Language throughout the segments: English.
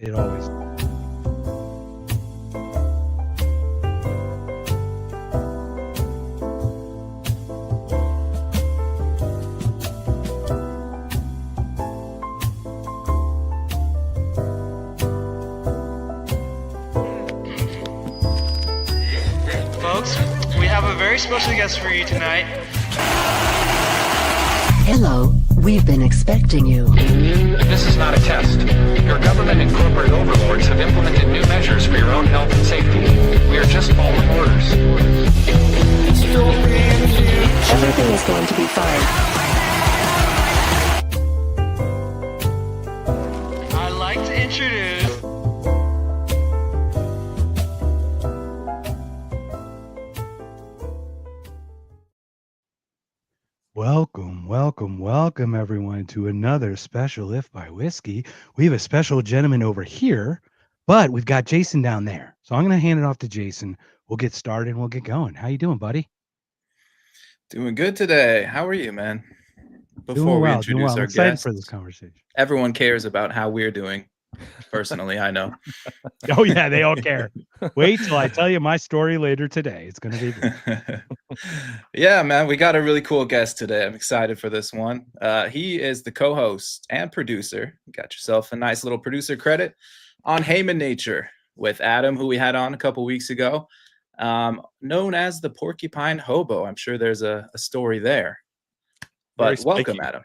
It always. Folks, we have a very special guest for you tonight. Hello, we've been expecting you. This is not a test. Your government and corporate overlords have implemented new measures for your own health and safety. We are just following orders. Everything is going to be fine. I'd like to introduce Welcome everyone to another special If by Whiskey. We have a special gentleman over here, but we've got Jason down there. So I'm going to hand it off to Jason. We'll get started and we'll get going. How you doing, buddy? Doing good today. How are you, man? Doing well. Introduce our excited guest, for this conversation. everyone cares about how we're doing. Personally, I know. Oh yeah, they all care. Wait till I tell you my story later today. It's going to be good. Yeah, man, we got a really cool guest today. I'm excited for this one. He is the co-host and producer. You got yourself a nice little producer credit on Haman Nature with Adam, who we had on a couple weeks ago, known as the Porcupine Hobo. I'm sure there's a story there. But welcome, Adam.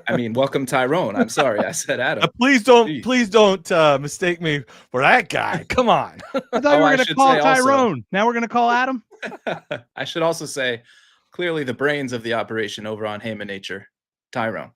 I mean, welcome, Tyrone. I'm sorry, I said Adam. Please don't mistake me for that guy. Come on. I thought we were going to call Tyrone. Now we're going to call Adam. I should also say, clearly the brains of the operation over on Haman Nature, Tyrone.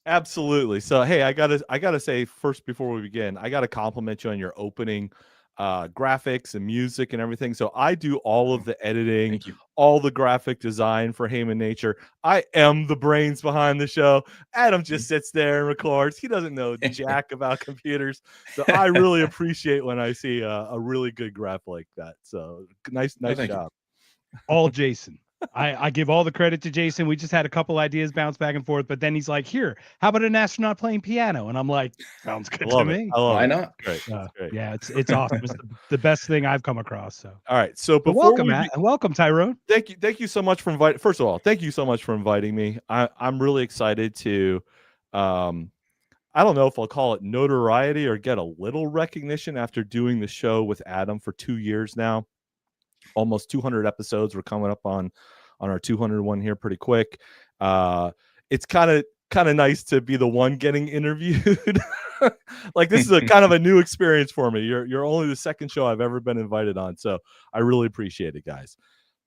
Absolutely. So, hey, I gotta say first before we begin, I gotta compliment you on your opening graphics and music and everything. So I do all of the editing, all the graphic design for Haman Nature. I am the brains behind the show. Adam just sits there and records. He doesn't know jack about computers. So I really appreciate when I see a really good graph like that. So nice job. All Jason. I give all the credit to Jason. We just had a couple ideas bounce back and forth, but then he's like, here, how about an astronaut playing piano? And I'm like, sounds good to me. Why not? Great. Great. Yeah, it's awesome. It's the best thing I've come across. So all right. So welcome, Tyrone. Thank you so much for inviting. First of all, thank you so much for inviting me. I'm really excited to I don't know if I'll call it notoriety or get a little recognition after doing the show with Adam for 2 years now. Almost 200 episodes. We're coming up on our 200 one here pretty quick. It's kind of nice to be the one getting interviewed. Like this is a kind of a new experience for me. You're only the second show I've ever been invited on, so I really appreciate it, guys.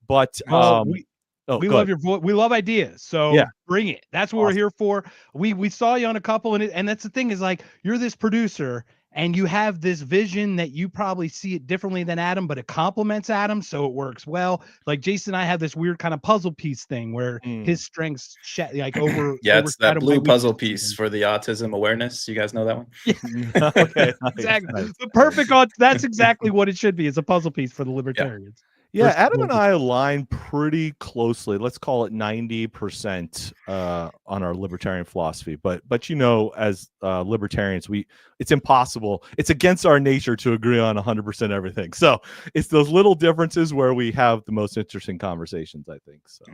But we love your voice. We love ideas. So yeah, bring it. That's what we're here for. We saw you on a couple, and that's the thing is like you're this producer. And you have this vision that you probably see it differently than Adam, but it complements Adam, so it works well. Like Jason and I have this weird kind of puzzle piece thing where his strengths like over. Yeah, it's that blue puzzle piece for the autism awareness. You guys know that one? Yeah. Okay, exactly. Nice. The perfect. That's exactly what it should be. It's a puzzle piece for the libertarians. Yeah, Adam and I align pretty closely. Let's call it 90% on our libertarian philosophy. But as libertarians, it's impossible. It's against our nature to agree on 100% everything. So it's those little differences where we have the most interesting conversations, I think. So,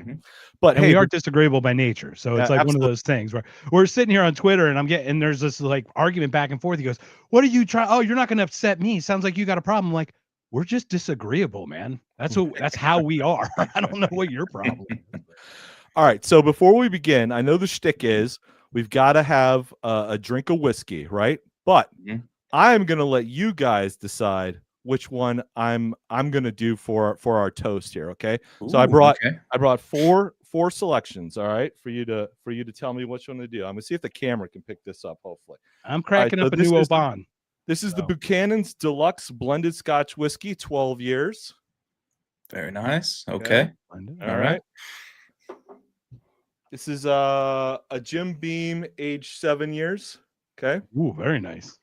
but hey, we are disagreeable by nature. So it's like one of those things where we're sitting here on Twitter and there's this like argument back and forth. He goes, "What are you trying? Oh, you're not going to upset me. Sounds like you got a problem." I'm like, we're just disagreeable, man. That's how we are. I don't know what your problem is. All right. So before we begin, I know the shtick is we've got to have a drink of whiskey, right? But I'm going to let you guys decide which one I'm going to do for our toast here. Okay. Ooh, so I brought four selections. All right. For you to tell me which one to do. I'm going to see if the camera can pick this up. Hopefully I'm cracking up a new Oban. This is the Buchanan's Deluxe Blended Scotch Whiskey, 12 years. Very nice. Okay. All right. This is a Jim Beam, age 7 years. Okay. Ooh, very nice.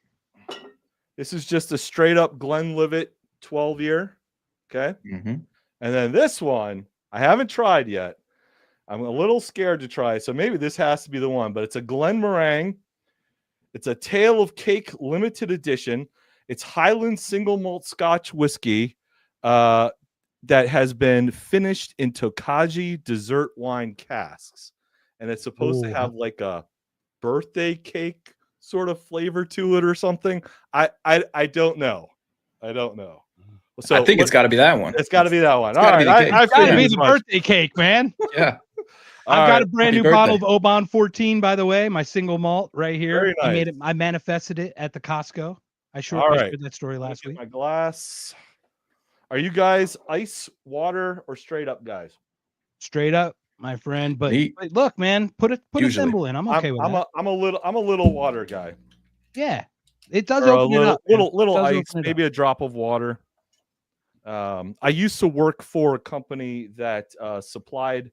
This is just a straight up Glenlivet 12 year. Okay. And then this one, I haven't tried yet. I'm a little scared to try. So maybe this has to be the one, but it's a Glenmorangie. It's a Tale of Cake limited edition. It's Highland single malt Scotch whiskey that has been finished in Tokaji dessert wine casks. And it's supposed to have like a birthday cake sort of flavor to it or something. I don't know. So I think it's got to be that one. It's got to be that one. It's All gotta right, be the cake. I It's gotta figured be as the much. birthday cake, man. Yeah. I've got a right. brand Happy new bottle birthday. of Oban 14, by the way, my single malt right here. Very I made nice. it. I manifested it at the Costco. I All shared right. that story Let me last get week. my glass. Are you guys ice, water, or straight up guys? Straight up, my friend. But Neat. look, man, put a Usually. symbol in. I'm okay with that. I'm a little water guy. Yeah, it does Or open it up. man. little It does ice, open it maybe up. a drop of water. I used to work for a company that supplied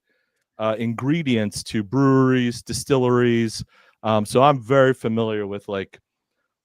ingredients to breweries, distilleries. So I'm very familiar with like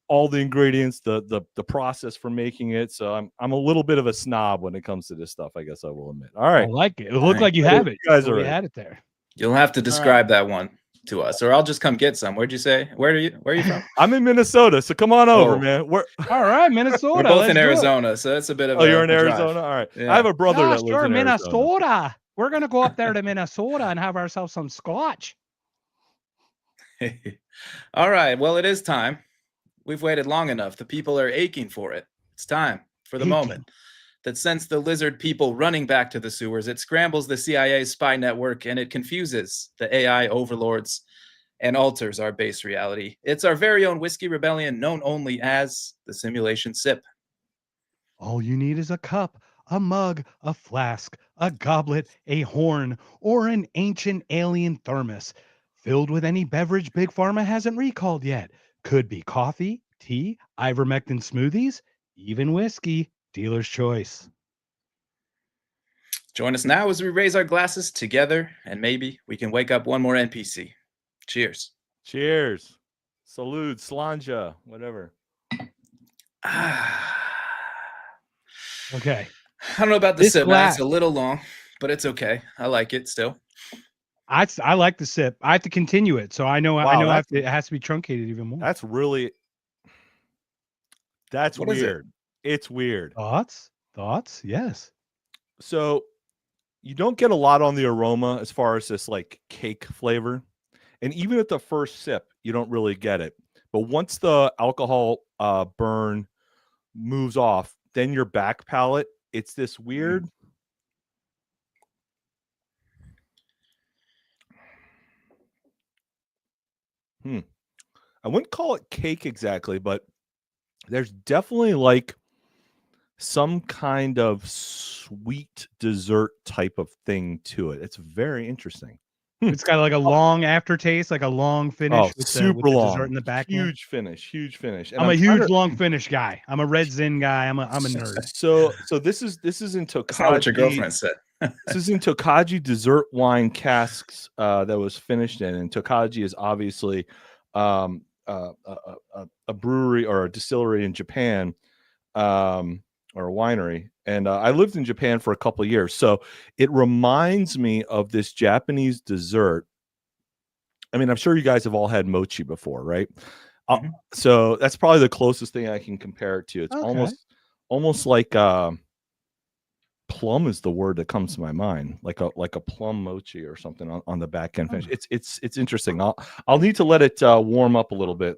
all the ingredients, the process for making it. So I'm a little bit of a snob when it comes to this stuff, I guess I will admit. All I right. like it. It looked Right. like you have it. You guys So are we right. had it there. You'll have to describe that one to us, or I'll just come get some. Where'd you say? Where are you from? I'm in Minnesota, so come on over, Oh. man. All right, Minnesota. We're both let's in do it. Arizona, so that's a bit of Oh, you're in a drive. Arizona? All right. Yeah. I have a brother Yeah, that lives sure, in Arizona. Minnesota. We're gonna go up there to Minnesota and have ourselves some scotch. All right. Well, it is time. We've waited long enough. The people are aching for it. It's time for the Aching. moment that sends the lizard people running back to the sewers. It scrambles the CIA's spy network, and it confuses the AI overlords and alters our base reality. It's our very own whiskey rebellion, known only as the Simulation Sip. All you need is a cup, a mug, a flask, a goblet, a horn, or an ancient alien thermos filled with any beverage Big Pharma hasn't recalled yet. Could be coffee, tea, ivermectin smoothies, even whiskey. Dealer's choice. Join us now as we raise our glasses together, and maybe we can wake up one more NPC. Cheers. Cheers. Salute, slanja, whatever. Okay. I don't know about the This sip, man. glass- It's a little long, but it's okay. I like it still. I like the sip. I have to continue it, so I know Wow, it has to be truncated even more. That's What is it? weird. It's weird. Thoughts? Yes. So you don't get a lot on the aroma as far as this like cake flavor. And even at the first sip, you don't really get it. But once the alcohol burn moves off, then your back palate, it's this weird. I wouldn't call it cake exactly, but there's definitely like some kind of sweet dessert type of thing to it. It's very interesting. It's got like a long aftertaste, like a long finish. Oh, with the super dessert long. in the back. end. Huge finish. And I'm a trying huge to- long finish guy. I'm a Red Zin guy. I'm a nerd. So this is in Tokaji. That's not what your girlfriend said. This is in Tokaji dessert wine casks that was finished in, and Tokaji is obviously a brewery or a distillery in Japan, or a winery. And I lived in Japan for a couple of years, so it reminds me of this Japanese dessert. I mean, I'm sure you guys have all had mochi before, right? So that's probably the closest thing I can compare it to. It's Okay. almost like plum is the word that comes to my mind, like a plum mochi or something on the back end finish. It's interesting. I'll need to let it warm up a little bit,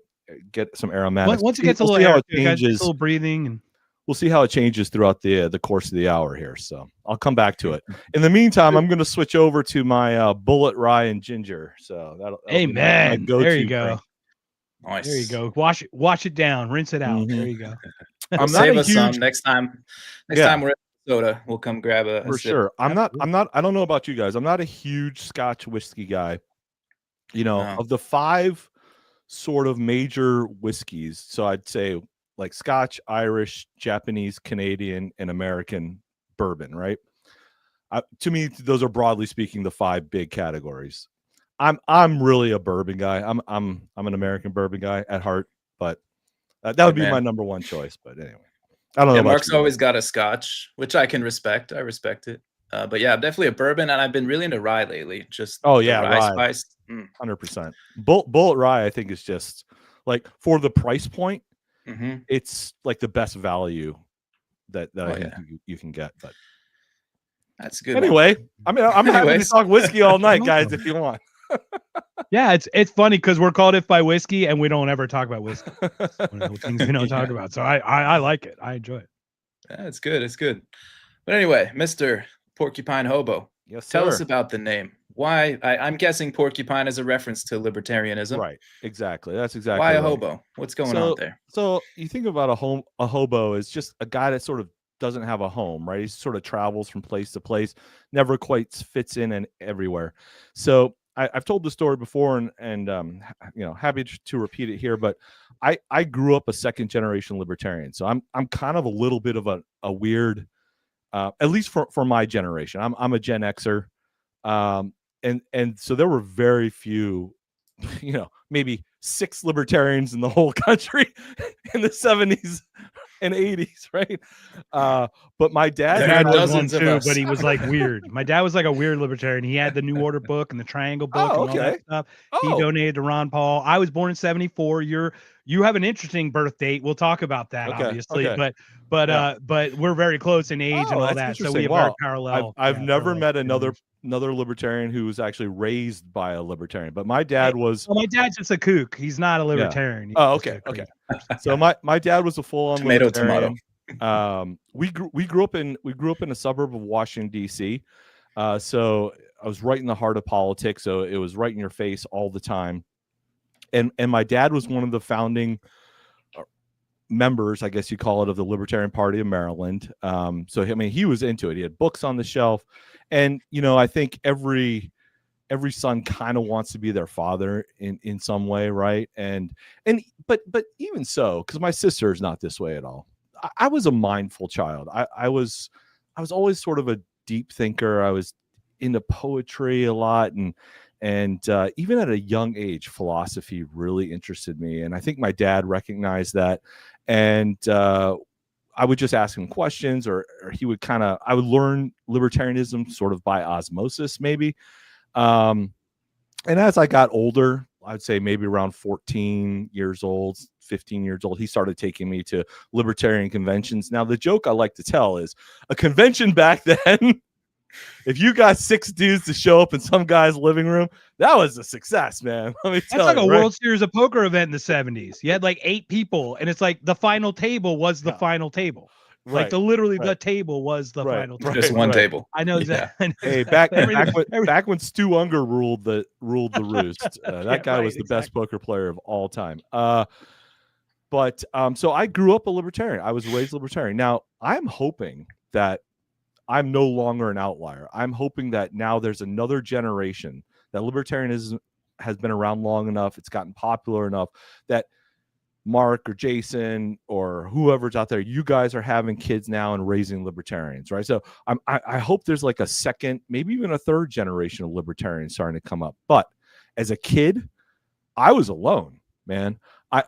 get some aromatics. Once it gets a We'll little see how air, it it gets a changes. little breathing, and We'll see how it changes throughout the course of the hour here. So I'll come back to it. In the meantime, I'm going to switch over to my bullet rye and ginger. So that'll be my amen. go-to There you go. drink. Nice. There you go. Wash it down. Rinse it out. There you go. We'll I'm not save a us some huge next time. Next Yeah. time we're in Minnesota, we'll come grab a for sip. sure. I don't know about you guys. I'm not a huge Scotch whiskey guy. You know, No. of the 5 sort of major whiskeys, so I'd say like Scotch, Irish, Japanese, Canadian, and American bourbon, right? To me, those are broadly speaking the 5 big categories. I'm really a bourbon guy. I'm an American bourbon guy at heart, but that would be my number one choice. But anyway, I don't know. Yeah, about Mark's you guys. always got a Scotch, which I can respect. I respect it. But yeah, I'm definitely a bourbon, and I've been really into rye lately. Just Oh the yeah, rye rye. spice. 100%. Bullet rye, I think, is just like for the price point, Mm-hmm. it's like the best value that I think you can get. But that's a good. Anyway, I mean, I'm happy to talk whiskey all night, guys, if you want. Yeah, it's funny because we're called If by Whiskey, and we don't ever talk about whiskey. It's one of the things we don't talk about. So I like it. I enjoy it. Yeah, it's good. It's good. But anyway, Mr. Porcupine Hobo, yes, sir. Tell us about the name. Why? I'm guessing porcupine is a reference to libertarianism. Right. Exactly. That's exactly why a right. hobo. What's going on there? So you think about a hobo is just a guy that sort of doesn't have a home, right? He sort of travels from place to place, never quite fits in and everywhere. So I've told the story before, and you know, happy to repeat it here. But I grew up a second generation libertarian, so I'm kind of a little bit of a weird, at least for my generation. I'm a Gen Xer, and so there were very few, you know, maybe 6 libertarians in the whole country in the 70s and 80s, right? But my dad was one too, but he was like weird. My dad was like a weird libertarian. He had the New Order book and the Triangle book and all that stuff. He donated to Ron Paul. I was born in 74. You have an interesting birth date. We'll talk about that, obviously. But we're very close in age and all that. So we have very parallel. I've never met another libertarian who was actually raised by a libertarian, but my dad was. Well, my dad's just a kook. He's not a libertarian. Yeah. Oh, okay. So my dad was a full-on tomato. We grew up in a suburb of Washington D.C. So I was right in the heart of politics. So it was right in your face all the time. And my dad was one of the founding members, I guess you call it, of the Libertarian Party of Maryland. So I mean, he was into it. He had books on the shelf, and you know, I think every son kind of wants to be their father in some way, right? But even so, because my sister is not this way at all. I was a mindful child. I was always sort of a deep thinker. I was into poetry a lot, and even at a young age, philosophy really interested me. And I think my dad recognized that. And I would just ask him questions, or he would I would learn libertarianism sort of by osmosis, maybe. And as I got older, I'd say maybe around 14 years old, 15 years old, he started taking me to libertarian conventions. Now, the joke I like to tell is a convention back then, if you got 6 dudes to show up in some guy's living room, that was a success, man. Let me tell you. That's like a World Series of Poker event in the 70s. You had like 8 people, and it's like the final table was the final table. Like the table was the final table. Just one table. I know exactly. Hey, back when Stu Unger ruled the roost, that guy was the best poker player of all time. But so I grew up a libertarian. I was raised libertarian. Now I'm hoping that I'm no longer an outlier. I'm hoping that now there's another generation that libertarianism has been around long enough. It's gotten popular enough that Mark or Jason or whoever's out there, you guys are having kids now and raising libertarians, right? So I hope there's like a second, maybe even a third generation of libertarians starting to come up. But as a kid, I was alone, man. I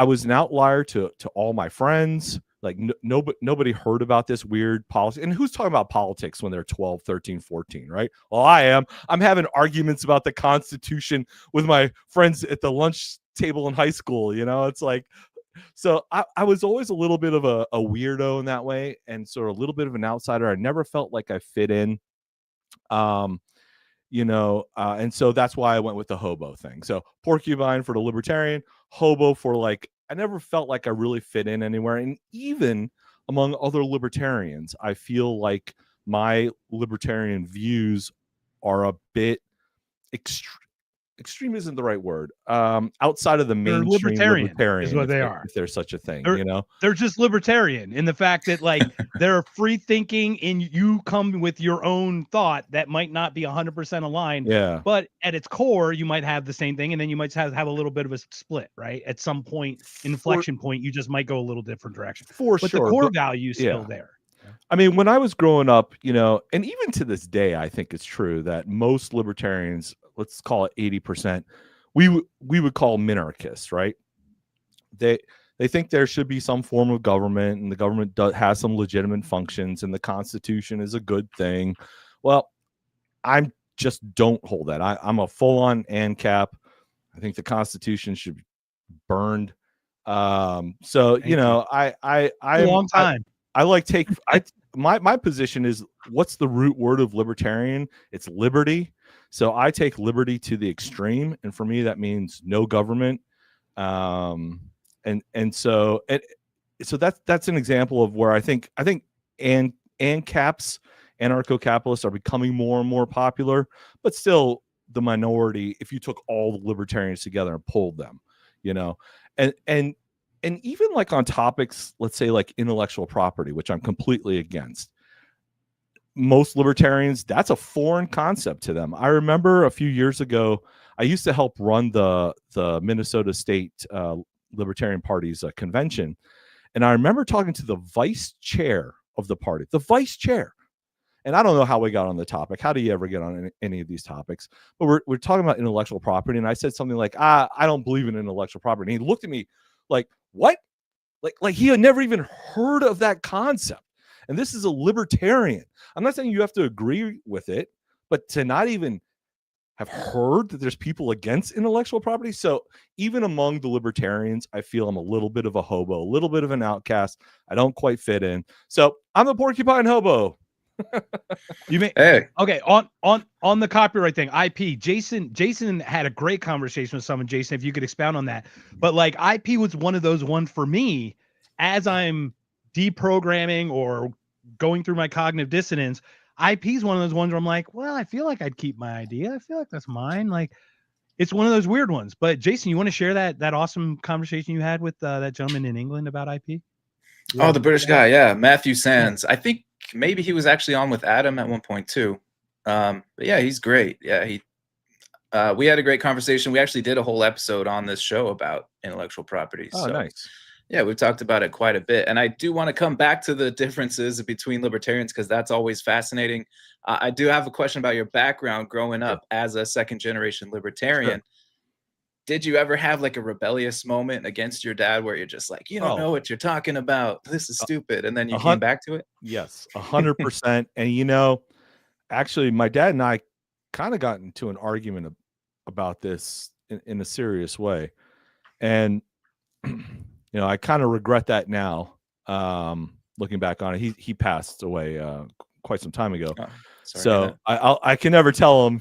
was an outlier to all my friends. Like nobody heard about this weird policy. And who's talking about politics when they're 12, 13, 14, right? Well, I am. I'm having arguments about the Constitution with my friends at the lunch table in high school. You know, it's like, so I was always a little bit of a weirdo in that way, and sort of a little bit of an outsider. I never felt like I fit in. And so that's why I went with the hobo thing. So porcupine for the libertarian, hobo for like, I never felt like I really fit in anywhere. And even among other libertarians, I feel like my libertarian views are a bit extreme isn't the right word. Outside of the mainstream libertarian is what they are. If there's such a thing, they're just libertarian in the fact that like they're free thinking and you come with your own thought that might not be 100% aligned. Yeah. But at its core, you might have the same thing, and then you might have a little bit of a split, right? At some point, inflection point, you just might go a little different direction. But the core value is still there. I mean, when I was growing up, and even to this day, I think it's true that most libertarians, let's call it 80%, we would call minarchists, right? They think there should be some form of government, and the government has some legitimate functions, and the Constitution is a good thing. Well, I just don't hold that. I'm a full-on ANCAP. I think the Constitution should burned. So Thank you. I A long time. I like take my position is, what's the root word of libertarian? It's liberty. So I take liberty to the extreme, and for me that means no government. So that's an example of where I think ANCAPs, anarcho-capitalists, are becoming more and more popular, but still the minority if you took all the libertarians together and pulled them, and even like on topics, let's say like intellectual property, which I'm completely against. Most libertarians, that's a foreign concept to them. I remember a few years ago, I used to help run the Minnesota State Libertarian Party's convention. And I remember talking to the vice chair of the party, the vice chair. And I don't know how we got on the topic. How do you ever get on any of these topics? But we're talking about intellectual property. And I said something like, I don't believe in intellectual property. And he looked at me like, what? Like he had never even heard of that concept. And this is a libertarian. I'm not saying you have to agree with it, but to not even have heard that there's people against intellectual property. So even among the libertarians, I feel I'm a little bit of a hobo, a little bit of an outcast. I don't quite fit in. So I'm the porcupine hobo. Okay, on the copyright thing, IP. Jason had a great conversation with someone. Jason, if you could expound on that. But like IP was one of those ones for me, as I'm deprogramming or going through my cognitive dissonance. IP is one of those ones where I'm like, well, I feel like I'd keep my idea. I feel like that's mine. Like, it's one of those weird ones. But Jason, you want to share that awesome conversation you had with that gentleman in England about IP? The British guy, yeah, Matthew Sands. I think maybe he was actually on with Adam at one point too. But yeah, he's great. Yeah, we had a great conversation. We actually did a whole episode on this show about intellectual property. Oh, so nice. Yeah, we've talked about it quite a bit. And I do want to come back to the differences between libertarians, because that's always fascinating. I do have a question about your background growing up as a second-generation libertarian. Sure. Did you ever have like a rebellious moment against your dad where you're just like, you don't know what you're talking about, this is stupid, and then you came back to it? Yes, 100%. And actually my dad and I kind of got into an argument about this in a serious way. And I kind of regret that now, looking back on it. He passed away quite some time ago. So I can never tell him,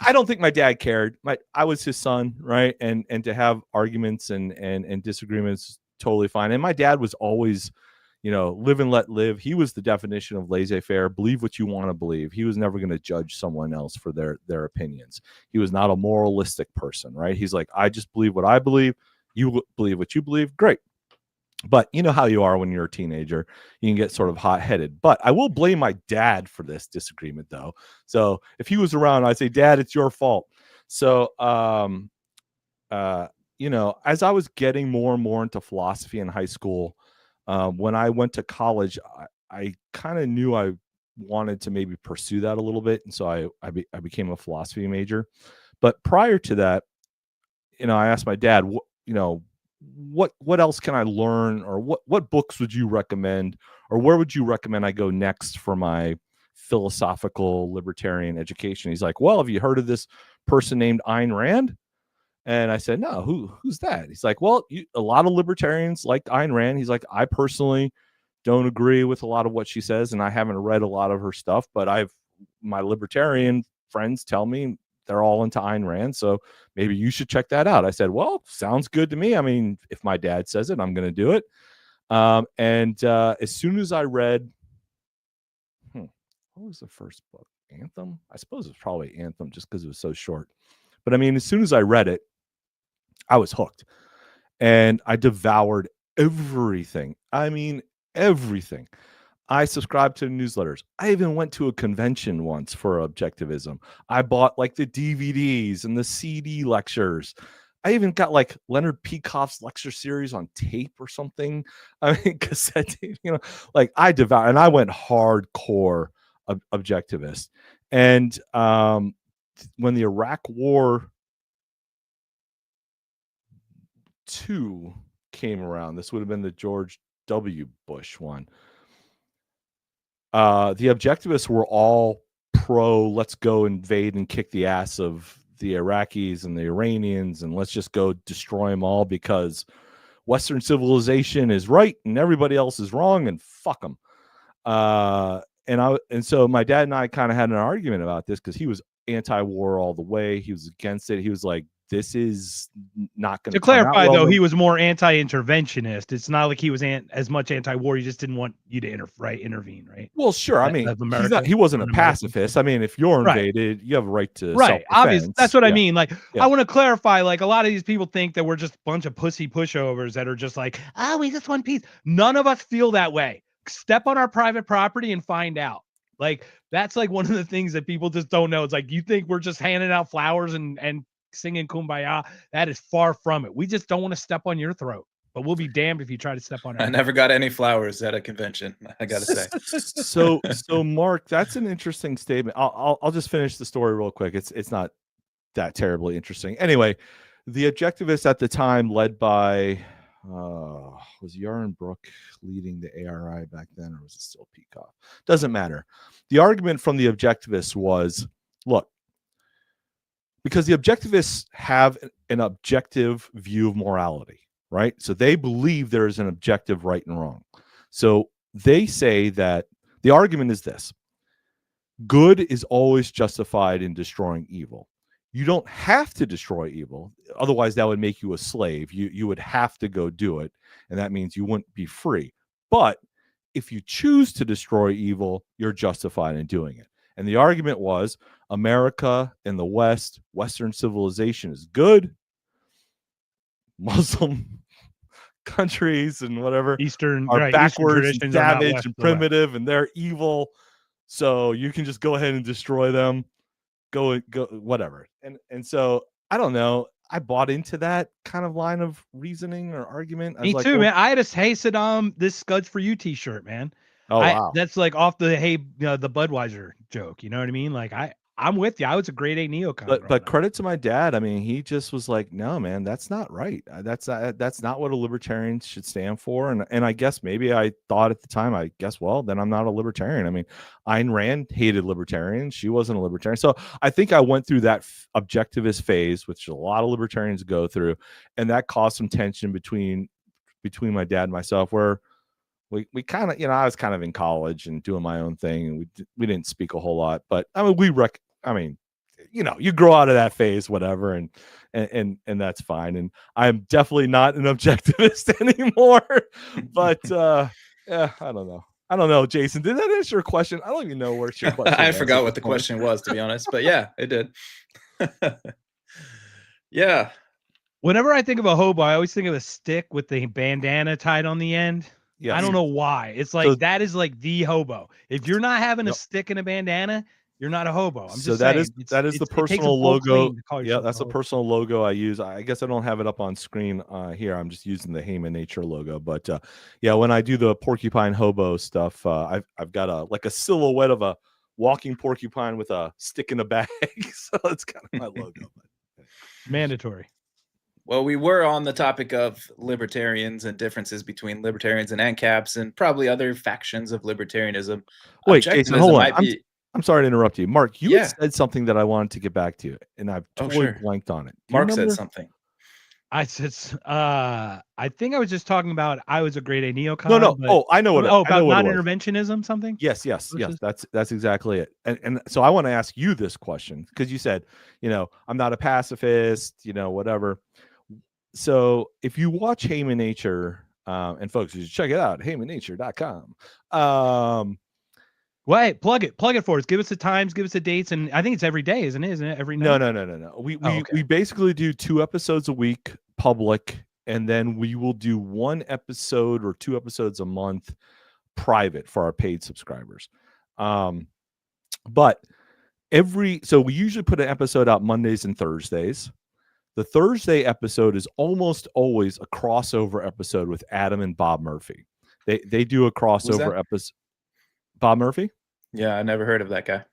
I don't think my dad cared. I was his son, right? And to have arguments and disagreements, totally fine. And my dad was always, live and let live. He was the definition of laissez-faire. Believe what you want to believe. He was never going to judge someone else for their opinions. He was not a moralistic person, right? He's like, I just believe what I believe. You believe what you believe. Great. But you know how you are when you're a teenager. You can get sort of hot-headed. But I will blame my dad for this disagreement, though. So if he was around, I'd say, Dad, it's your fault. So, as I was getting more and more into philosophy in high school, when I went to college, I kind of knew I wanted to maybe pursue that a little bit. And so I became a philosophy major. But prior to that, I asked my dad, what else can I learn, or what books would you recommend, or where would you recommend I go next for my philosophical libertarian education? He's like, well, have you heard of this person named Ayn Rand? And I said, no, who's that? He's like, well, a lot of libertarians like Ayn Rand. He's like, I personally don't agree with a lot of what she says, and I haven't read a lot of her stuff, but my libertarian friends tell me they're all into Ayn Rand, so maybe you should check that out. I said, well, sounds good to me. I mean, if my dad says it, I'm going to do it. And as soon as I read, what was the first book? Anthem? I suppose it's probably Anthem, just because it was so short. But I mean, as soon as I read it, I was hooked. And I devoured everything. I mean, everything. I subscribed to newsletters. I even went to a convention once for objectivism. I bought like the DVDs and the CD lectures. I even got like Leonard Peikoff's lecture series on tape or something. I mean, cassette tape, like I devoured, and I went hardcore objectivist. And when the Iraq War II came around, this would have been the George W. Bush one. The objectivists were all pro, let's go invade and kick the ass of the Iraqis and the Iranians, and let's just go destroy them all because Western civilization is right and everybody else is wrong, and fuck them. And so my dad and I kind of had an argument about this because he was anti-war all the way. He was against it. He was like, this is not going to clarify, well. Though, he was more anti-interventionist. It's not like he was as much anti-war. He just didn't want you to intervene, right? Well, sure. I mean, he wasn't a pacifist. I mean, if you're invaded, you have a right to self-defense. Obviously, that's what I mean. Like, yeah. I want to clarify. Like, a lot of these people think that we're just a bunch of pussy pushovers that are just like, oh, we just want peace. None of us feel that way. Step on our private property and find out. Like, that's like one of the things that people just don't know. It's like, you think we're just handing out flowers and singing Kumbaya. That is far from it. We just don't want to step on your throat, but we'll be damned if you try to step on ours. I never got any flowers at a convention, I gotta say. So Mark, that's an interesting statement. I'll just finish the story real quick. It's not that terribly interesting. Anyway, the objectivists at the time, led by was Yaron Brook leading the ARI back then, or was it still Peacock? Doesn't matter. The argument from the objectivists was, look, because the objectivists have an objective view of morality, right? So they believe there is an objective right and wrong. So they say that the argument is this: good is always justified in destroying evil. You don't have to destroy evil. Otherwise, that would make you a slave. You would have to go do it. And that means you wouldn't be free. But if you choose to destroy evil, you're justified in doing it. And the argument was America and the West, Western civilization is good. Muslim countries and whatever Eastern are backwards Eastern and savage and primitive, and they're evil. So you can just go ahead and destroy them. Go whatever. And so I don't know. I bought into that kind of line of reasoning or argument. Me too, man. I had a "Hey Saddam, this Scud's for you" t-shirt, man. Oh, wow. That's like off the the Budweiser joke. You know what I mean? Like I'm with you. I was a grade A neocon. But credit to my dad. I mean, he just was like, no, man, that's not right. That's not what a libertarian should stand for. And I guess maybe I thought at the time, well, then I'm not a libertarian. I mean, Ayn Rand hated libertarians. She wasn't a libertarian. So I think I went through that objectivist phase, which a lot of libertarians go through. And that caused some tension between my dad and myself, where we kind of, I was kind of in college and doing my own thing, and we didn't speak a whole lot. But I mean, you grow out of that phase, whatever, and that's fine. And I'm definitely not an objectivist anymore. But yeah, I don't know, Jason. Did that answer your question? I don't even know where your question. I forgot what the question was, to be honest. But yeah, it did. Yeah. Whenever I think of a hobo, I always think of a stick with the bandana tied on the end. Yes. I don't know why. It's like that is like the hobo. If you're not having a stick and a bandana, you're not a hobo. I'm just saying. That is the personal logo. Yeah, that's a personal logo I use. I guess I don't have it up on screen here. I'm just using the Haman Nature logo. But yeah, when I do the porcupine hobo stuff, I've got a silhouette of a walking porcupine with a stick in a bag. So it's kind of my logo. Mandatory. Well, we were on the topic of libertarians and differences between libertarians and ANCAPs and probably other factions of libertarianism. Wait, Jason, hold on. I'm sorry to interrupt you. Mark, you had said something that I wanted to get back to, and I've totally blanked on it. Mark said something. I said, I think I was just talking about I was a grade A neocon. No. I know what. About non-interventionism, something. Yes. That's exactly it. And so I want to ask you this question, because you said, I'm not a pacifist, whatever. So if you watch Haman Nature, and folks, you should check it out, hamannature.com. Wait, plug it for us. Give us the times, give us the dates, and I think it's every day, isn't it? Every night? No. We basically do 2 episodes a week, public, and then we will do 1 episode or 2 episodes a month, private, for our paid subscribers. But so we usually put an episode out Mondays and Thursdays. The Thursday episode is almost always a crossover episode with Adam and Bob Murphy. They do a crossover episode. Bob Murphy? Yeah, I never heard of that guy.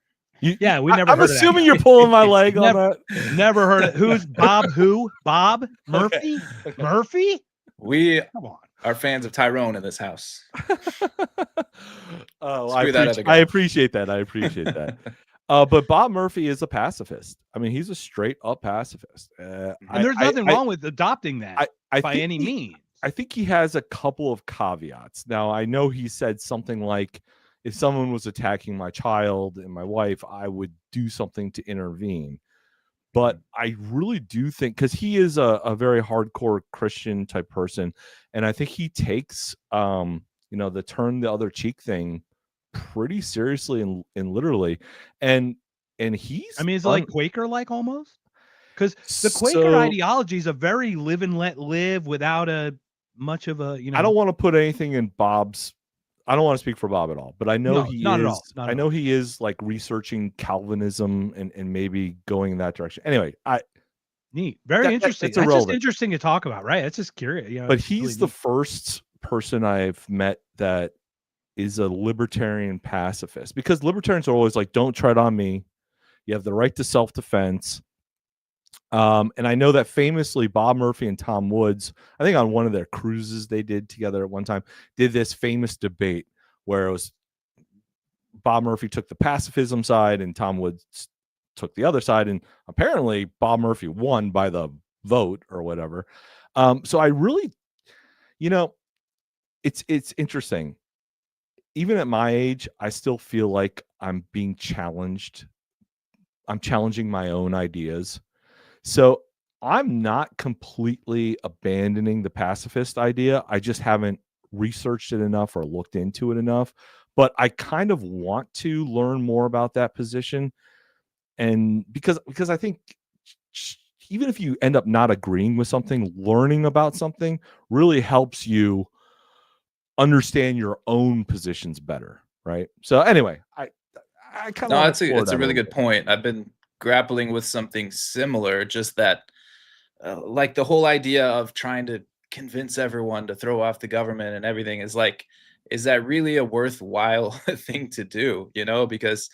We never. I'm assuming you're pulling my leg on that. Never heard of who's Bob? Who? Bob Murphy? Okay. Murphy? We are fans of Tyrone in this house. I appreciate that. But Bob Murphy is a pacifist. I mean, he's a straight up pacifist. And there's nothing wrong with adopting that by any means. I think he has a couple of caveats. Now, I know he said something like, if someone was attacking my child and my wife, I would do something to intervene. But I really do think, because he is a very hardcore Christian type person, and I think he takes, the turn the other cheek thing pretty seriously and literally. And he's, I mean, is it like Quaker like almost? Because the Quaker ideology is a very live and let live without a much of a, I don't want to put anything in Bob's. I don't want to speak for Bob at all, but I know he is like researching Calvinism and maybe going in that direction. Anyway, neat, very interesting. That's just interesting to talk about, right? It's just curious, But he's really the first person I've met that is a libertarian pacifist, because libertarians are always like, "Don't tread on me. You have the right to self-defense." And I know that famously Bob Murphy and Tom Woods, I think on one of their cruises they did together at one time, did this famous debate where it was Bob Murphy took the pacifism side and Tom Woods took the other side. And apparently Bob Murphy won by the vote or whatever. So I really, it's interesting. Even at my age, I still feel like I'm being challenged. I'm challenging my own ideas. So I'm not completely abandoning the pacifist idea. I just haven't researched it enough or looked into it enough. But I kind of want to learn more about that position. And because I think even if you end up not agreeing with something, learning about something really helps you understand your own positions better. Right. So anyway, I kind of it's a really good point. I've been grappling with something similar, just that like the whole idea of trying to convince everyone to throw off the government and everything is like, is that really a worthwhile thing to do? Because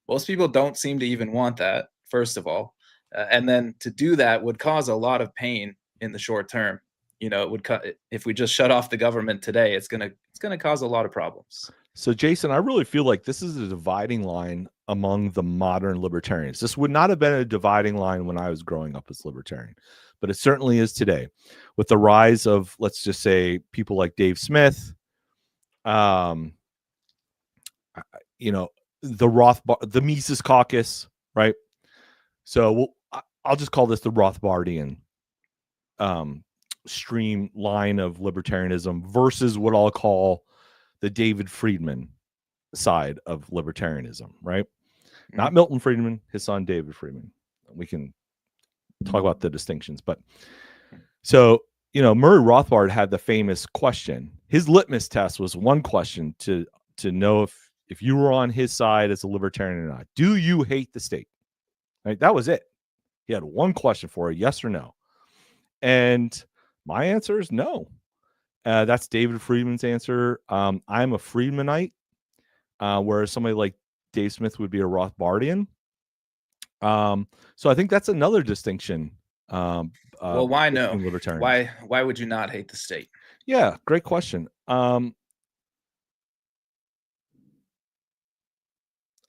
most people don't seem to even want that, first of all, and then to do that would cause a lot of pain in the short term. It would if we just shut off the government today, it's gonna cause a lot of problems. So, Jason, I really feel like this is a dividing line among the modern libertarians. This would not have been a dividing line when I was growing up as libertarian, but it certainly is today, with the rise of, let's just say, people like Dave Smith, the the Mises Caucus, right? So I'll just call this the Rothbardian streamline of libertarianism versus what I'll call the David Friedman side of libertarianism, right? Mm-hmm. Not Milton Friedman, his son David Friedman. We can talk about the distinctions, but so Murray Rothbard had the famous question. His litmus test was one question to know if you were on his side as a libertarian or not. Do you hate the state? Right? That was it. He had one question for it, yes or no. And my answer is no. That's David Friedman's answer. I'm a Friedmanite, whereas somebody like Dave Smith would be a Rothbardian. So I think that's another distinction. Well, why no? Why would you not hate the state? Yeah, great question.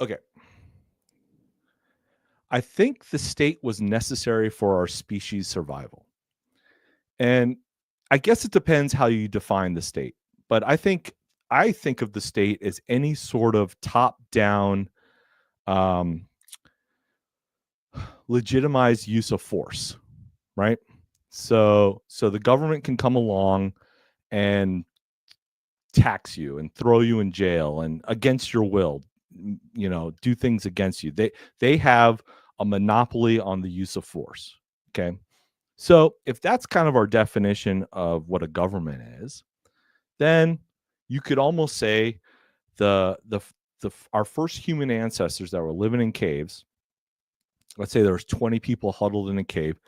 Okay. I think the state was necessary for our species' survival. And I guess it depends how you define the state. But I think of the state as any sort of top-down legitimized use of force, right? So the government can come along and tax you and throw you in jail and against your will, do things against you. They have a monopoly on the use of force. Okay. So if that's kind of our definition of what a government is, then you could almost say our first human ancestors that were living in caves, let's say there was 20 people huddled in a cave,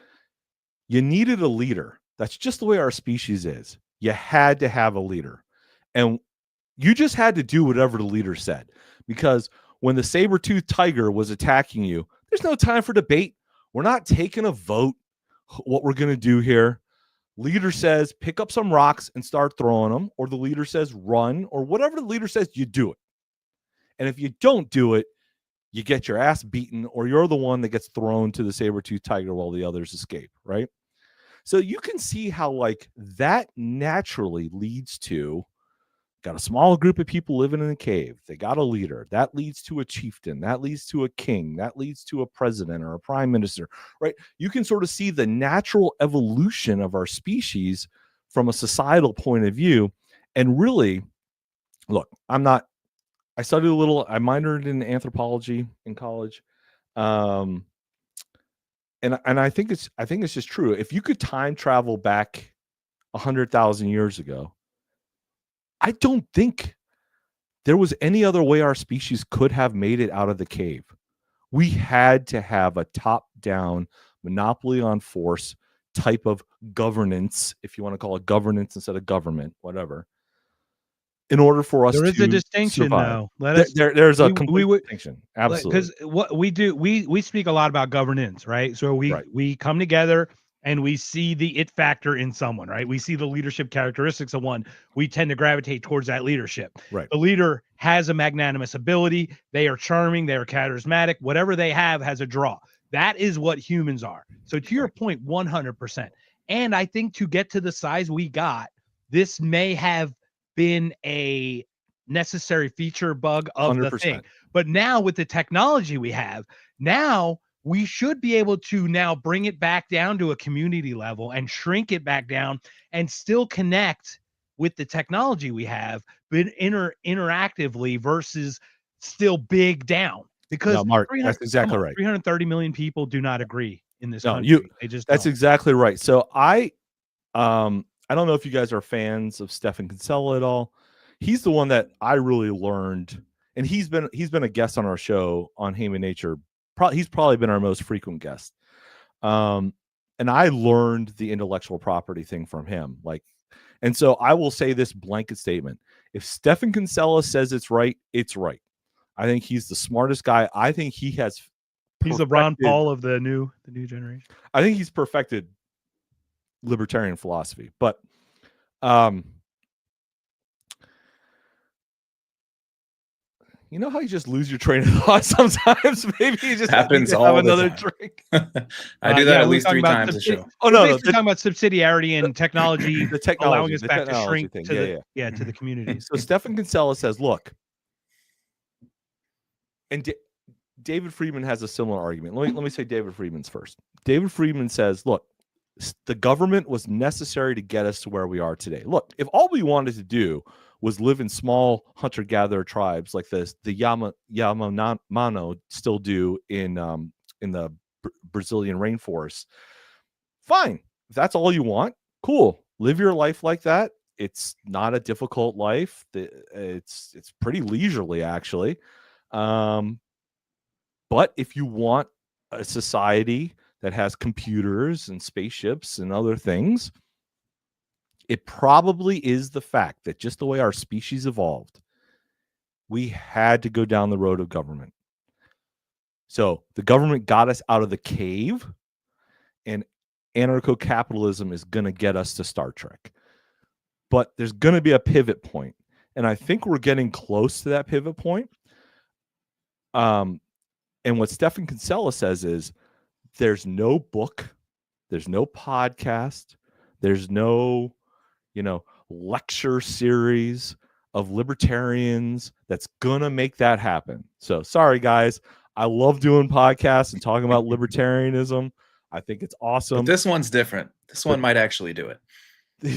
you needed a leader. That's just the way our species is. You had to have a leader. And you just had to do whatever the leader said. Because when the saber-toothed tiger was attacking you, there's no time for debate. We're not taking a vote what we're going to do here. Leader says, pick up some rocks and start throwing them. Or the leader says, run. Or whatever the leader says, you do it. And if you don't do it, you get your ass beaten, or you're the one that gets thrown to the saber-toothed tiger while the others escape, right? So you can see how like that naturally leads to, got a small group of people living in a cave. They got a leader. That leads to a chieftain. That leads to a king. That leads to a president or a prime minister, right? You can sort of see the natural evolution of our species from a societal point of view. And really, look, I studied a little, I minored in anthropology in college. And I think it's just true. If you could time travel back 100,000 years ago, I don't think there was any other way our species could have made it out of the cave. We had to have a top-down monopoly on force type of governance, if you want to call it governance instead of government, whatever, in order for us to survive. There is a distinction, survive. though. There's a complete distinction. Absolutely. Because what we do, we speak a lot about governance, right? So we come together and we see the it factor in someone, right? We see the leadership characteristics of one. We tend to gravitate towards that leadership. Right. The leader has a magnanimous ability. They are charming. They are charismatic. Whatever they have has a draw. That is what humans are. So to your point, 100%. And I think to get to the size we got, this may have been a necessary feature bug of 100%. The thing. But now with the technology we have, now we should be able to now bring it back down to a community level and shrink it back down and still connect with the technology we have, but interactively versus still big down. Because no, Mark, that's exactly right. 330 million people do not agree in this country. That's exactly right. So I don't know if you guys are fans of Stephan Kinsella at all. He's the one that I really learned, and he's been a guest on our show on Haman Nature. He's probably been our most frequent guest. And I learned the intellectual property thing from him. And so I will say this blanket statement. If Stephan Kinsella says it's right, it's right. I think he's the smartest guy. I think he's the Ron Paul of the new generation. I think he's perfected libertarian philosophy. But you know how you just lose your train of thought sometimes? Maybe you just happens all have another the time. drink. I do that at least 3 times a show. Oh no, we're talking about subsidiarity and technology, the technology, allowing us back to shrink thing. To to the community. So Stephan Kinsella says, look, and David Friedman has a similar argument. Let me say David Friedman's first. David Friedman says, look, the government was necessary to get us to where we are today. Look, if all we wanted to do was live in small hunter-gatherer tribes like the Yanomamo still do in the Brazilian rainforest, fine. If that's all you want, cool. Live your life like that. It's not a difficult life. It's pretty leisurely, actually. But if you want a society that has computers and spaceships and other things, it probably is the fact that just the way our species evolved, we had to go down the road of government. So the government got us out of the cave, and anarcho-capitalism is going to get us to Star Trek. But there's going to be a pivot point, and I think we're getting close to that pivot point. And what Stephan Kinsella says is there's no book, there's no podcast, there's no lecture series of libertarians that's gonna make that happen. So sorry guys, I love doing podcasts and talking about libertarianism. I think it's awesome. But this one's different. This one might actually do it.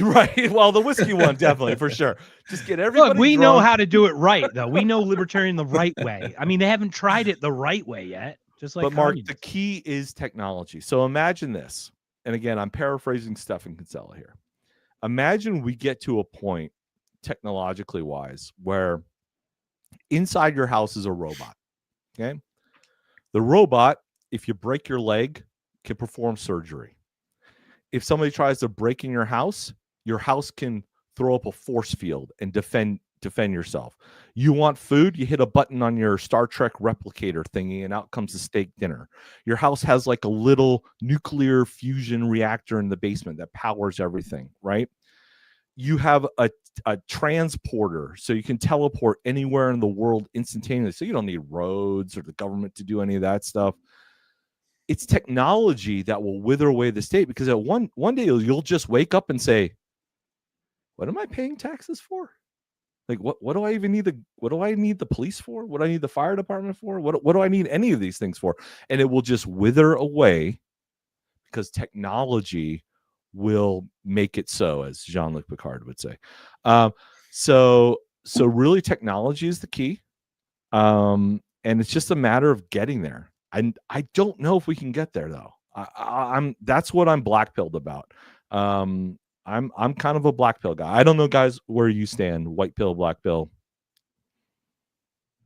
Right. Well, the whiskey one definitely for sure. Just get everybody. Look, we drunk. know how to do it right, though. We know libertarian the right way. I mean, they haven't tried it the right way yet. Just like, but Mark, the key is technology. So imagine this, and again, I'm paraphrasing Stephan Kinsella here. Imagine we get to a point, technologically wise, where inside your house is a robot. Okay, the robot, if you break your leg, can perform surgery. If somebody tries to break in your house can throw up a force field and defend yourself. You want food, you hit a button on your Star Trek replicator thingy, and out comes the steak dinner. Your house has like a little nuclear fusion reactor in the basement that powers everything, right? you have a transporter, so you can teleport anywhere in the world instantaneously. So you don't need roads or the government to do any of that stuff. It's technology that will wither away the state, because at one day you'll just wake up and say, what am I paying taxes for? Like, what do I even need what do I need the police for? What do I need the fire department for? What do I need any of these things for? And it will just wither away, because technology will make it so, as Jean-Luc Picard would say. So really technology is the key. And it's just a matter of getting there. And I don't know if we can get there, though. That's what I'm black-pilled about. I'm kind of a black pill guy. I don't know, guys, where you stand. White pill, black pill.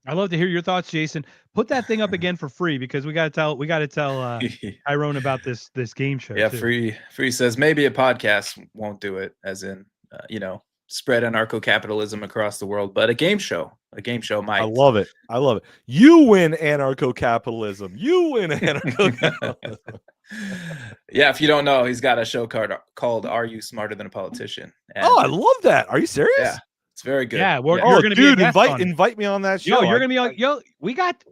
I'd love to hear your thoughts, Jason. Put that thing up again for free, because we got to tell Tyrone about this game show. Yeah, too. Free says maybe a podcast won't do it, as in spread anarcho-capitalism across the world, but a game show might. I love it. You win anarcho-capitalism. You win anarcho-capitalism. Yeah, if you don't know, he's got a show called "Are You Smarter Than a Politician?" And I love that. Are you serious? Yeah, it's very good. Yeah, you're gonna dude, be a guest invite me on that show. You're gonna be on. We got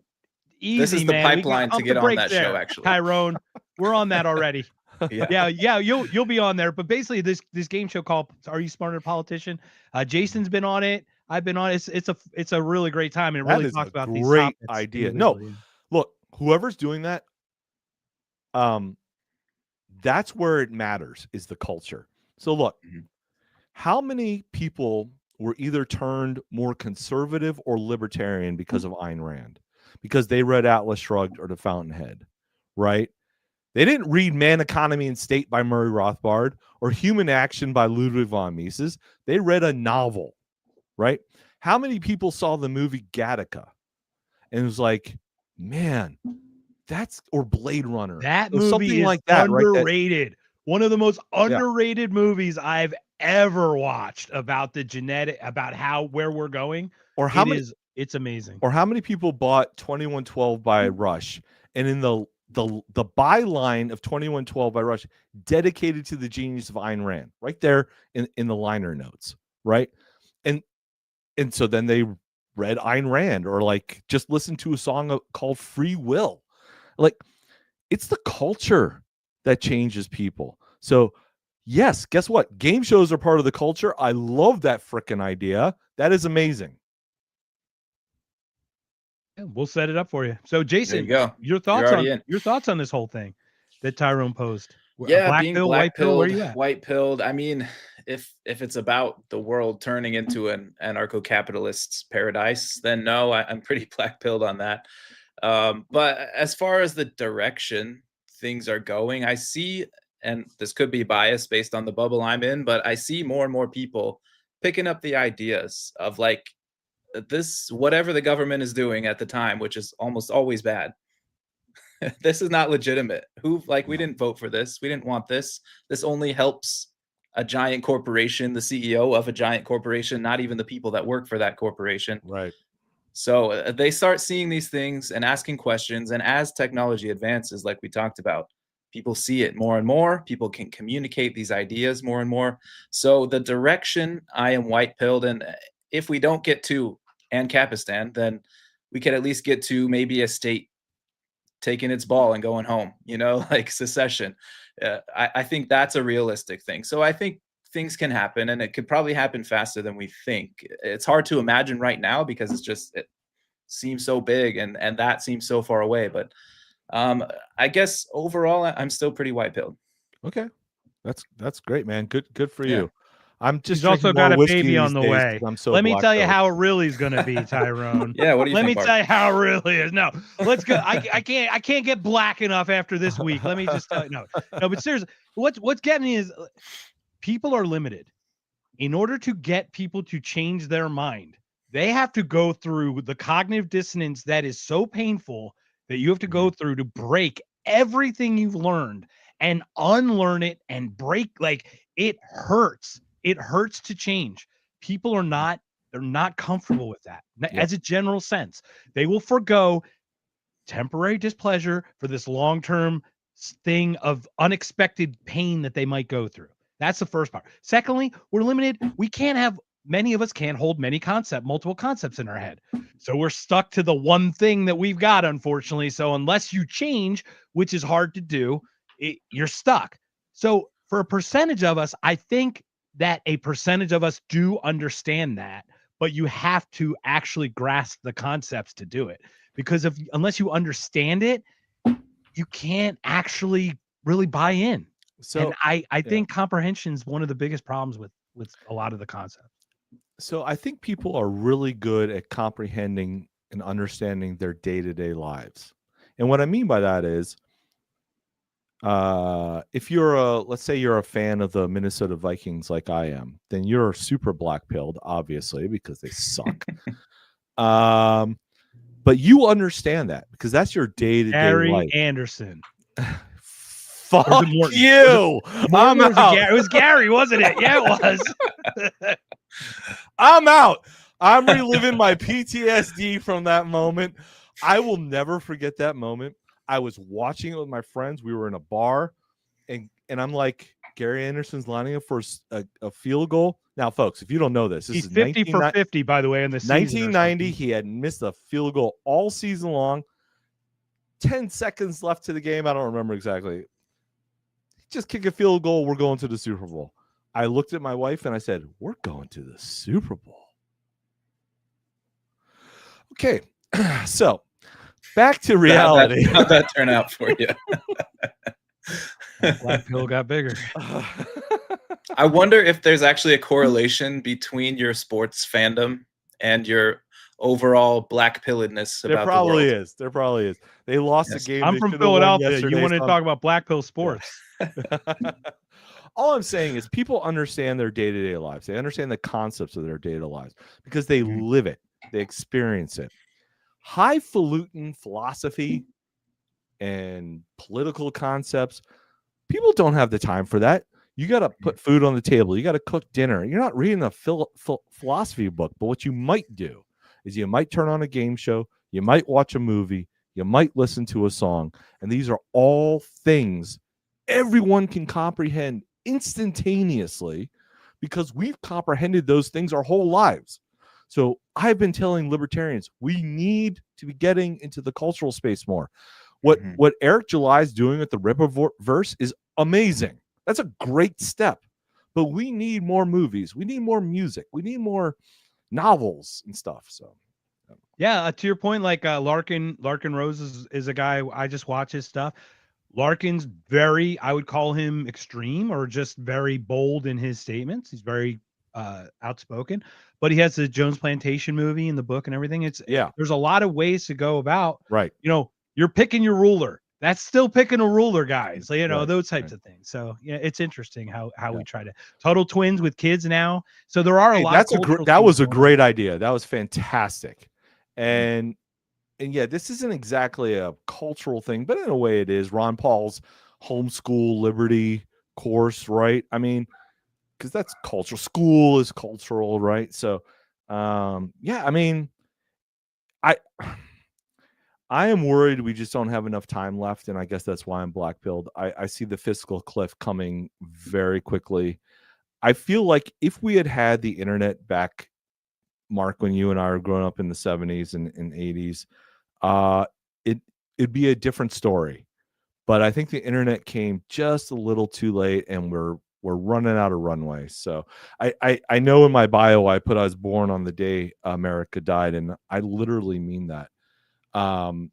easy. This is the man. pipeline to get on that show. Actually, Tyrone, we're on that already. Yeah. You'll be on there. But basically, this game show called "Are You Smarter Than a Politician?" Jason's been on it. I've been on it. It's a really great time, and it really talks about these great topics. idea. Look, whoever's doing that, that's where it matters, is the culture. So look, how many people were either turned more conservative or libertarian because of Ayn Rand, because they read Atlas Shrugged or The Fountainhead, right? They didn't read Man, Economy, and State by Murray Rothbard or Human Action by Ludwig von Mises. They read a novel, right? How many people saw the movie Gattaca and it was like, man, or Blade Runner. That movie something is like that, underrated. Right? One of the most underrated movies I've ever watched about the where we're going. Or it's amazing. Or how many people bought 2112 by Rush, and in the byline of 2112 by Rush, dedicated to the genius of Ayn Rand, right there in the liner notes, right? And so then they read Ayn Rand, or like just listened to a song called Free Will. Like, it's the culture that changes people. So yes, guess what? Game shows are part of the culture. I love that frickin' idea. That is amazing. Yeah, we'll set it up for you. So Jason, your thoughts on this whole thing that Tyrone posed. Yeah, being black pilled, where you at? White pilled. I mean, if it's about the world turning into an anarcho-capitalist paradise, then no, I'm pretty black pilled on that. But as far as the direction things are going, I see, and this could be biased based on the bubble I'm in, but I see more and more people picking up the ideas of like this, whatever the government is doing at the time, which is almost always bad. This is not legitimate. We didn't vote for this. We didn't want this. This only helps a giant corporation, the CEO of a giant corporation, not even the people that work for that corporation. Right. So they start seeing these things and asking questions. And as technology advances, like we talked about, people see it more and more. People can communicate these ideas more and more. So the direction, I am white pilled. And if we don't get to Ancapistan, then we can at least get to maybe a state taking its ball and going home, like secession. I think that's a realistic thing. So I think things can happen, and it could probably happen faster than we think. It's hard to imagine right now because it seems so big and that seems so far away. But I guess overall, I'm still pretty white pilled. Okay, that's great, man. Good for you. He's also got a baby on the way. Let me tell you how it really is going to be, Tyrone. Yeah, what do you think? Let me tell you how it really is. No, let's go. I can't get black enough after this week. Let me just tell you. No, but seriously, what's getting me is people are limited. In order to get people to change their mind, they have to go through the cognitive dissonance that is so painful that you have to go through to break everything you've learned and unlearn it and break. Like, it hurts. It hurts to change. People they're not comfortable with that. As a general sense, they will forgo temporary displeasure for this long-term thing of unexpected pain that they might go through. That's the first part. Secondly, we're limited. Many of us can't hold multiple concepts in our head. So we're stuck to the one thing that we've got, unfortunately. So unless you change, which is hard to do, you're stuck. So for a percentage of us, I think that a percentage of us do understand that, but you have to actually grasp the concepts to do it. Because unless you understand it, you can't actually really buy in. So and I think comprehension is one of the biggest problems with a lot of the concepts. So I think people are really good at comprehending and understanding their day-to-day lives. And what I mean by that is, if let's say you're a fan of the Minnesota Vikings like I am, then you're super black-pilled, obviously, because they suck. But you understand that because that's your day-to-day Gary life. Anderson. Fuck you. I'm out. It was Gary, wasn't it? Yeah, it was. I'm out. I'm reliving my PTSD from that moment. I will never forget that moment. I was watching it with my friends. We were in a bar, and I'm like, Gary Anderson's lining up for a field goal. Now, folks, if you don't know this, he's 50 for 50, by the way, in the season. 1990, he had missed a field goal all season long. 10 seconds left to the game. I don't remember exactly. Just kick a field goal. We're going to the Super Bowl. I looked at my wife and I said, we're going to the Super Bowl. Okay. So back to reality. How'd that turn out for you? Black pill got bigger. I wonder if there's actually a correlation between your sports fandom and your overall black pilledness. There probably is. There probably is. They lost a game. I'm from Philadelphia. You want to talk about black pill sports? All I'm saying is people understand their day-to-day lives. They understand the concepts of their day-to-day lives because they live it. They experience it. Highfalutin philosophy and political concepts, people don't have the time for that. You got to put food on the table. You got to cook dinner. You're not reading a philosophy book, but what you might do is you might turn on a game show. You might watch a movie. You might listen to a song. And these are all things everyone can comprehend instantaneously because we've comprehended those things our whole lives. So I've been telling libertarians, we need to be getting into the cultural space more. What Eric July is doing at the Rippaverse is amazing. That's a great step. But we need more movies. We need more music. We need more novels and stuff. So yeah, to your point, like Larkin Rose is a guy, I just watch his stuff. Larkin's I would call him extreme or just very bold in his statements. He's very outspoken, but he has the Jones Plantation movie in the book and everything. There's a lot of ways to go about, right? You're picking your ruler. That's still picking a ruler, guys. Those types of things. So yeah, it's interesting how we try to Total Twins with kids now. So there are a lot. That was a great idea. That was fantastic. And yeah, this isn't exactly a cultural thing, but in a way it is. Ron Paul's homeschool liberty course, right? I mean, because that's cultural. School is cultural, right? So, yeah, I mean, I am worried we just don't have enough time left, and I guess that's why I'm black-pilled. I see the fiscal cliff coming very quickly. I feel like if we had the internet back, Mark, when you and I were growing up in the 70s and 80s, it'd be a different story. But I think the internet came just a little too late, and we're running out of runway. So I know in my bio I put I was born on the day America died, and I literally mean that.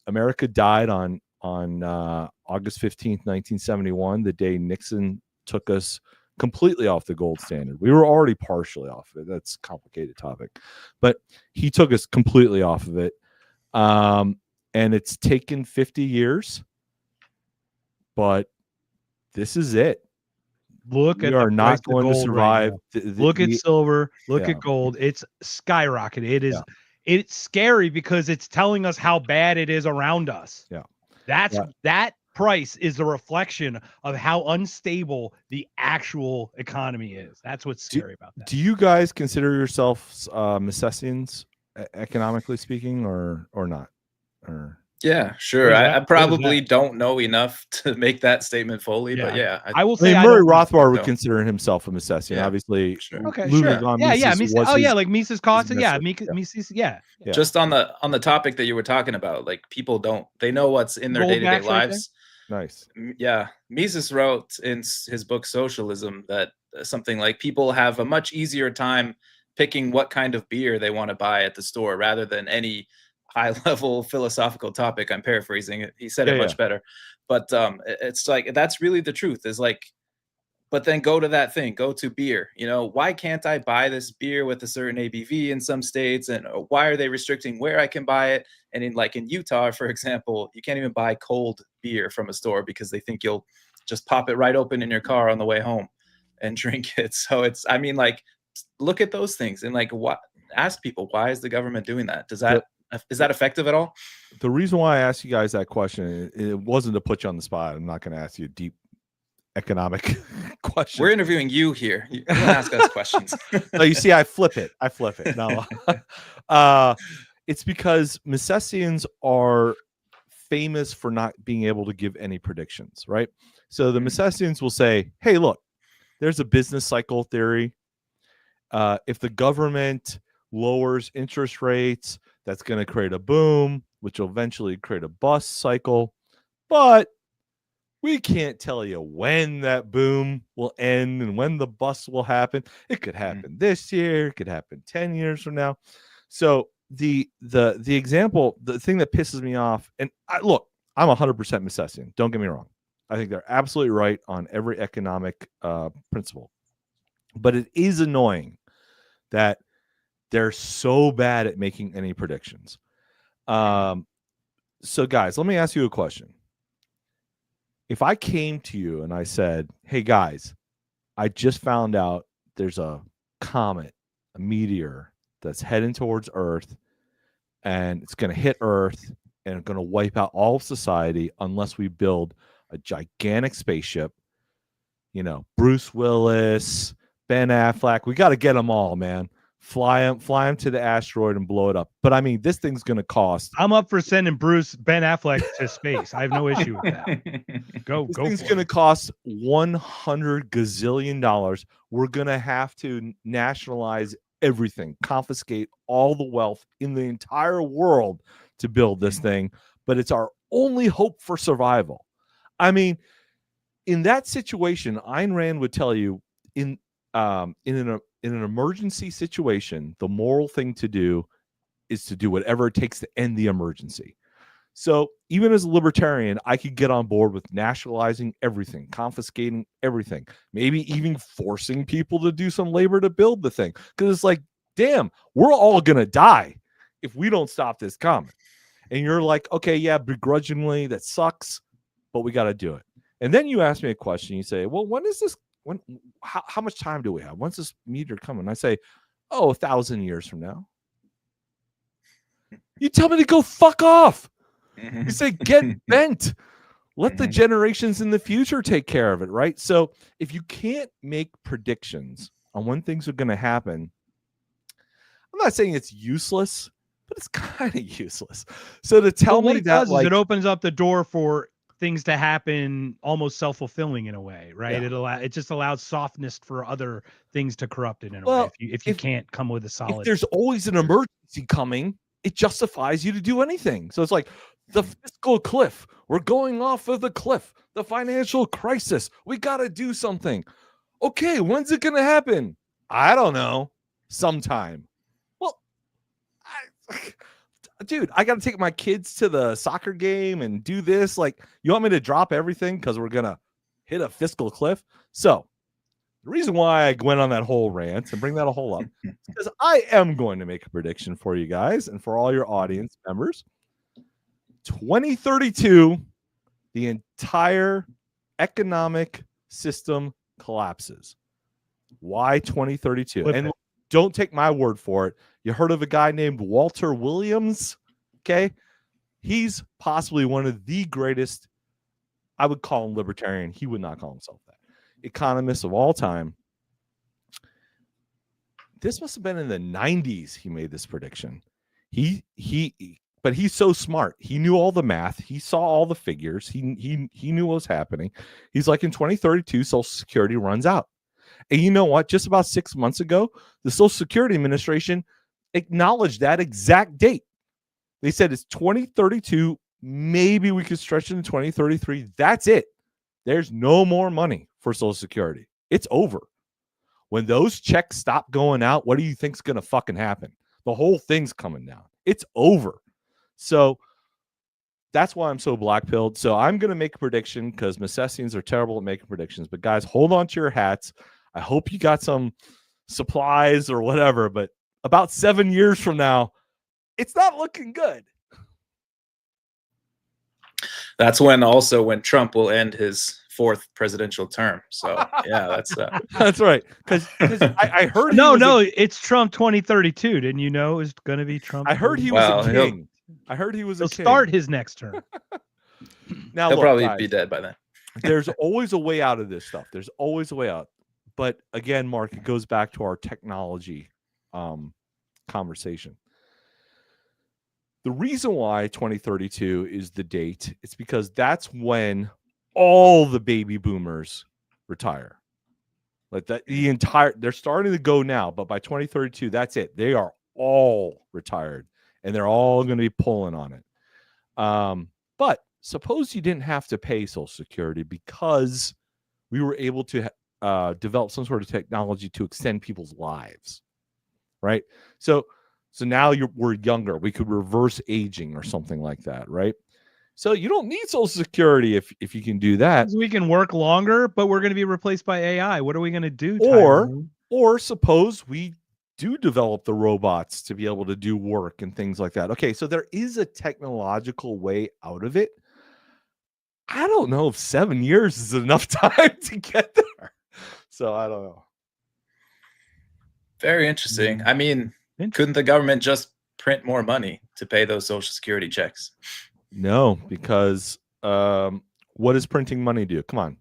America died on August 15th, 1971, the day Nixon took us completely off the gold standard. We were already partially off of it. That's a complicated topic, but he took us completely off of it. And it's taken 50 years, but this is it. We are not going to survive. Right look at silver. Look at gold. It's skyrocketed. It is. Yeah. It's scary because it's telling us how bad it is around us. Yeah, that price is the reflection of how unstable the actual economy is. That's what's scary about that. Do you guys consider yourselves Misesians, economically speaking, or not? Or Yeah, sure. I probably don't know enough to make that statement fully, but yeah. I will say Murray Rothbard would consider himself a Misesian. Obviously, sure. Okay, Ludwig sure. von Yeah, Mises Mises. was Oh, yeah, his- like Mises Costa. Yeah, Mises, Mises. Yeah. Just on the topic that you were talking about, like people they know what's in their Gold day-to-day backs right lives. Nice. Yeah, Mises wrote in his book Socialism that something like people have a much easier time picking what kind of beer they want to buy at the store rather than any high-level philosophical topic. I'm paraphrasing it. He said it much better. But it's like that's really the truth is like, but then go to beer. You know, why can't I buy this beer with a certain ABV in some states? And why are they restricting where I can buy it? And in Utah, for example, you can't even buy cold beer from a store because they think you'll just pop it right open in your car on the way home and drink it. So like, look at those things and like ask people, why is the government doing that? Is that effective at all? The reason why I asked you guys that question, it wasn't to put you on the spot. I'm not going to ask you a deep economic question. We're interviewing you here. You don't ask us questions. No, you see, I flip it. No, it's because Misesians are famous for not being able to give any predictions, right? So the Misesians will say, hey, look, there's a business cycle theory. If the government lowers interest rates, that's going to create a boom, which will eventually create a bust cycle. But we can't tell you when that boom will end and when the bust will happen. It could happen this year. It could happen 10 years from now. So the example, the thing that pisses me off, and I'm 100% Misesian. Don't get me wrong. I think they're absolutely right on every economic principle. But it is annoying that they're so bad at making any predictions. So guys, let me ask you a question. If I came to you and I said, hey guys, I just found out there's a comet, a meteor that's heading towards Earth, and it's going to hit Earth and it's going to wipe out all of society unless we build a gigantic spaceship. You know, Bruce Willis, Ben Affleck, we got to get them all, man. Fly them to the asteroid and blow it up. But I mean, this thing's going to cost. I'm up for sending Ben Affleck to space. I have no issue with that. This thing's going to cost $100 gazillion. We're going to have to nationalize everything, confiscate all the wealth in the entire world to build this thing. But it's our only hope for survival. I mean, in that situation, Ayn Rand would tell you in an emergency situation, the moral thing to do is to do whatever it takes to end the emergency. So even as a libertarian, I could get on board with nationalizing everything, confiscating everything, maybe even forcing people to do some labor to build the thing. Because it's like, damn, we're all going to die if we don't stop this comet. And you're like, okay, yeah, begrudgingly, that sucks, but we got to do it. And then you ask me a question. You say, well, when is this? How much time do we have? When's this meteor coming? I say, 1,000 years from now. You tell me to go fuck off. You say, get bent. Let the generations in the future take care of it, right? So if you can't make predictions on when things are going to happen, I'm not saying it's useless, but it's kind of useless. So to tell me that, it opens up the door for things to happen almost self-fulfilling in a way, right? Yeah. It just allows softness for other things to corrupt it in a way. If you can't come with a solid. If there's always an emergency coming, it justifies you to do anything. So it's like the fiscal cliff. We're going off of the cliff. The financial crisis. We got to do something. Okay, when's it going to happen? I don't know. Sometime. Well, dude, I got to take my kids to the soccer game and do this. Like, you want me to drop everything because we're going to hit a fiscal cliff? So the reason why I went on that whole rant and bring that a whole up is because I am going to make a prediction for you guys and for all your audience members. 2032, the entire economic system collapses. Why 2032? And don't take my word for it. You heard of a guy named Walter Williams? Okay. He's possibly one of the greatest, I would call him libertarian. He would not call himself that. Economists of all time. This must have been in the 90s he made this prediction. But but he's so smart. He knew all the math. He saw all the figures. He knew what was happening. He's like, in 2032, Social Security runs out. And you know what? Just about 6 months ago, the Social Security Administration acknowledged that exact date. They said it's 2032. Maybe we could stretch it to 2033. That's it. There's no more money for Social Security. It's over. When those checks stop going out, what do you think's going to fucking happen? The whole thing's coming down. It's over. So that's why I'm so black-pilled. So I'm going to make a prediction, because Misesians are terrible at making predictions. But guys, hold on to your hats. I hope you got some supplies or whatever. But about 7 years from now, it's not looking good. That's when Trump will end his 4th presidential term. So yeah, that's right. Because I heard it's Trump 2032. Didn't you know it was going to be Trump? I heard he was a king. I heard he was a king. He'll start his next term. Now he'll probably be dead by then. There's always a way out of this stuff. There's always a way out. But again, Mark, it goes back to our technology conversation. The reason why 2032 is the date, it's because that's when all the baby boomers retire. Like that, they're starting to go now, but by 2032, that's it. They are all retired, and they're all going to be pulling on it. But suppose you didn't have to pay Social Security because we were able to develop some sort of technology to extend people's lives, right? So now we're younger. We could reverse aging or something like that, right? So you don't need Social Security if you can do that. We can work longer, but we're going to be replaced by AI. What are we going to do? Or suppose we do develop the robots to be able to do work and things like that. Okay, so there is a technological way out of it. I don't know if 7 years is enough time to get there. So I don't know. Very interesting. I mean, couldn't the government just print more money to pay those Social Security checks? No, because what does printing money do? Come on.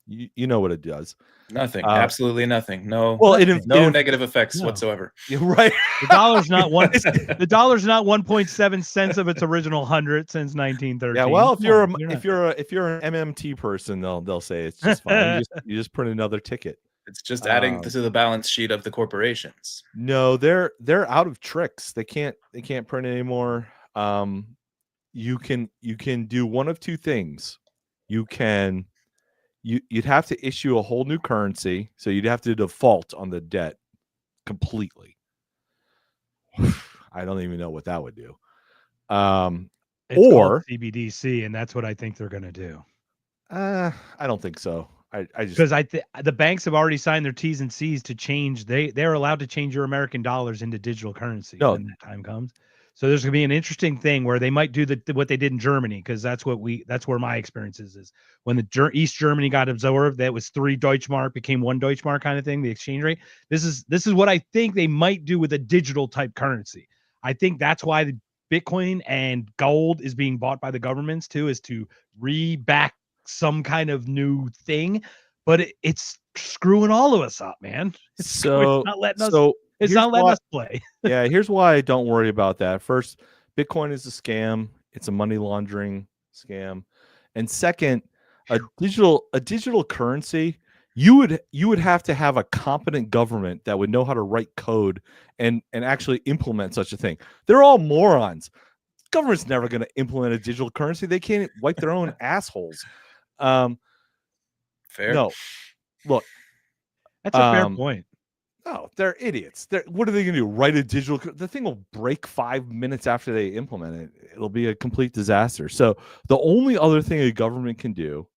You know what it does. Nothing. Absolutely nothing. No. Well, no negative effects whatsoever. You're right. The dollar's not 1.7 cents of its original 100 since 1913. Yeah. Well, if you're an MMT person, they'll say it's just fine. You just print another ticket. It's just adding to the balance sheet of the corporations. No, they're out of tricks. They can't print anymore. You can do one of two things. You'd have to issue a whole new currency, so you'd have to default on the debt completely. I don't even know what that would do. Or CBDC, and that's what I think they're going to do. I don't think so. I just because the banks have already signed their T's and C's to change. They're allowed to change your American dollars into digital currency when that time comes. So there's going to be an interesting thing where they might do what they did in Germany, because that's where my experience is when the East Germany got absorbed. That was 3 Deutschmark became 1 Deutschmark kind of thing. The exchange rate. This is what I think they might do with a digital type currency. I think that's why the Bitcoin and gold is being bought by the governments too, is to reback some kind of new thing. But it's screwing all of us up, man. It's not letting us. It's not letting us play. Yeah, here's why I don't worry about that. First, Bitcoin is a scam. It's a money laundering scam. And second, a digital currency, you would have to have a competent government that would know how to write code and actually implement such a thing. They're all morons. Government's never going to implement a digital currency. They can't wipe their own assholes. Fair. No. Look. That's a fair point. No, they're idiots. What are they going to do? Write a digital? The thing will break 5 minutes after they implement it. It'll be a complete disaster. So the only other thing a government can do,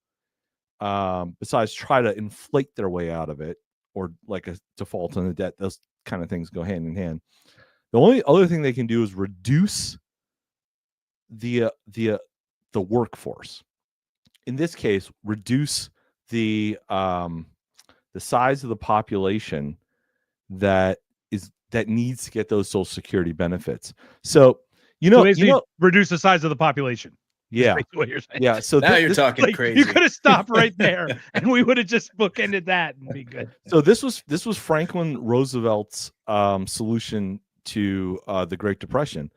besides try to inflate their way out of it, or like a default on the debt, those kind of things go hand in hand. The only other thing they can do is reduce the workforce. In this case, reduce the size of the population that needs to get those Social Security benefits. So reduce the size of the population. Yeah, what you're saying. Yeah. So now you're talking crazy. You could have stopped right there, and we would have just bookended that and be good. So this was Franklin Roosevelt's solution to the Great Depression.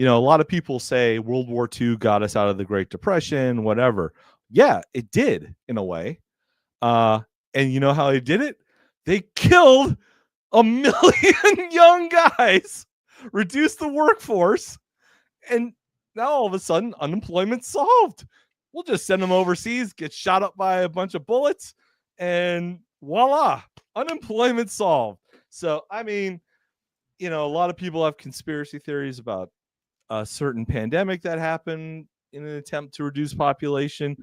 a lot of people say World War II got us out of the Great Depression, whatever. Yeah, it did in a way. And you know how they did it? They killed 1 million young guys, reduced the workforce, and now all of a sudden unemployment's solved. We'll just send them overseas, get shot up by a bunch of bullets, and voila, unemployment solved. So, I mean, a lot of people have conspiracy theories about a certain pandemic that happened in an attempt to reduce population.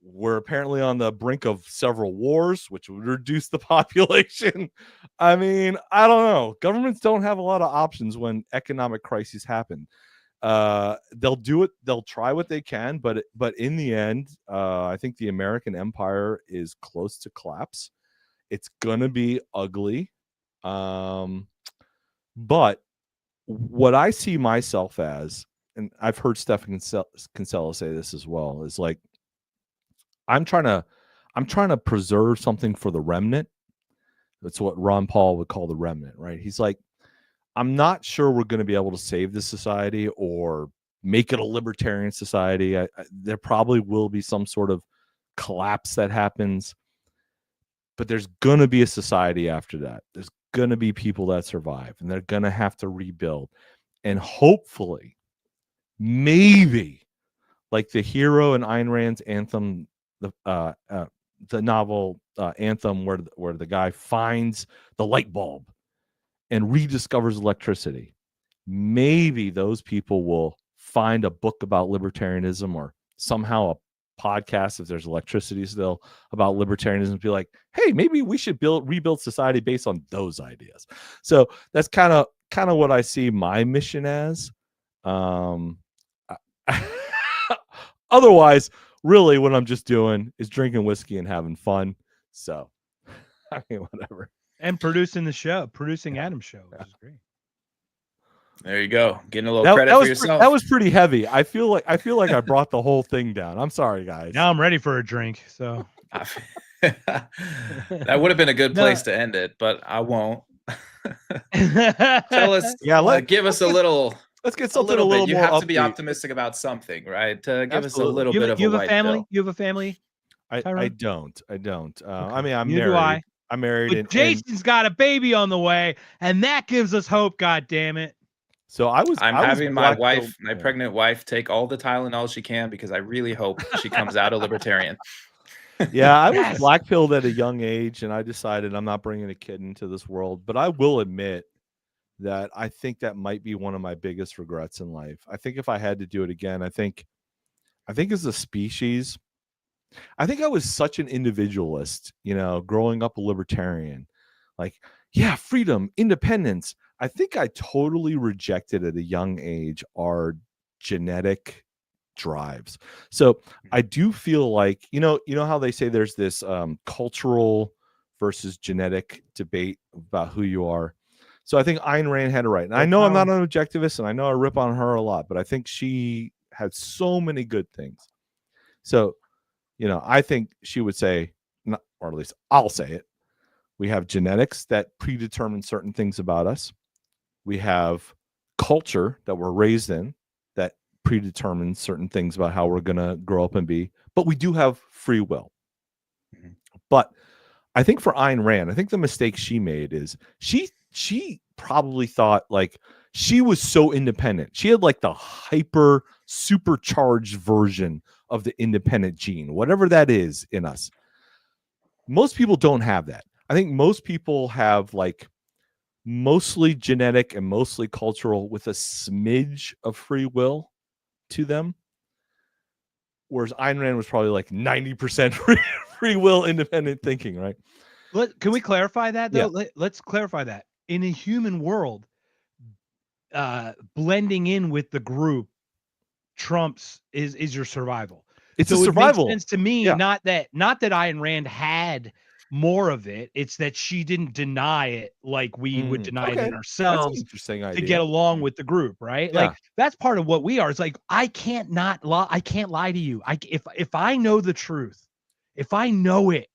We're apparently on the brink of several wars, which would reduce the population. I mean, I don't know. Governments don't have a lot of options when economic crises happen. They'll do it. They'll try what they can, but in the end, I think the American empire is close to collapse. It's gonna be ugly. But what I see myself as, and I've heard Stephen Kinsella say this as well, is like, I'm trying to preserve something for the remnant. That's what Ron Paul would call the remnant, right? He's like, I'm not sure we're going to be able to save this society or make it a libertarian society. There probably will be some sort of collapse that happens, but there's going to be a society after that. There's going to be people that survive, and they're going to have to rebuild. And hopefully, maybe, like the hero in Ayn Rand's Anthem, the novel Anthem, where the guy finds the light bulb and rediscovers electricity. Maybe those people will find a book about libertarianism, or somehow a podcast, if there's electricity still, about libertarianism, be like, hey, maybe we should rebuild society based on those ideas. So that's kind of what I see my mission as. Otherwise, really, what I'm just doing is drinking whiskey and having fun. So, I mean, whatever. And producing Adam's show, which is great. There you go. Getting a little credit for yourself. That was pretty heavy. I feel like I brought the whole thing down. I'm sorry, guys. Now I'm ready for a drink. So that would have been a good place to end it, but I won't. Tell us. Yeah, give us a little. Let's get something a little bit. You more have upbeat. to be optimistic about something, right? Give Absolutely. us a little bit of you a have a family. bill. You have a family. I don't. Okay. I mean, I'm Neither married. do I'm married. But Jason's got a baby on the way, and that gives us hope. God damn it! So I'm having my pregnant wife, take all the Tylenol she can, because I really hope she comes out a libertarian. Yeah, I was black-pilled at a young age, and I decided I'm not bringing a kid into this world. But I will admit that I think that might be one of my biggest regrets in life. I think if I had to do it again, I think as a species, I think I was such an individualist, growing up a libertarian, like, yeah, freedom, independence. I think I totally rejected at a young age our genetic drives. So I do feel like, you know how they say there's this cultural versus genetic debate about who you are. So I think Ayn Rand had it right. And I know I'm not an objectivist, and I know I rip on her a lot, but I think she had so many good things. So, I think she would say, or at least I'll say it, we have genetics that predetermine certain things about us. We have culture that we're raised in that predetermines certain things about how we're going to grow up and be. But we do have free will. Mm-hmm. But I think for Ayn Rand, I think the mistake she made is she probably thought like she was so independent. She had like the hyper supercharged version of the independent gene, whatever that is in us. Most people don't have that. I think most people have like mostly genetic and mostly cultural with a smidge of free will to them. Whereas Ayn Rand was probably like 90% free will independent thinking, right? Can we clarify that though? Yeah. Let's clarify that. In a human world, blending in with the group trumps is your survival. It's a survival. It makes sense to me, yeah. not that Ayn Rand had more of it. It's that she didn't deny it like we would deny it in ourselves to get along with the group, right? Yeah. Like that's part of what we are. It's like I can't lie to you. If I know the truth, if I know it,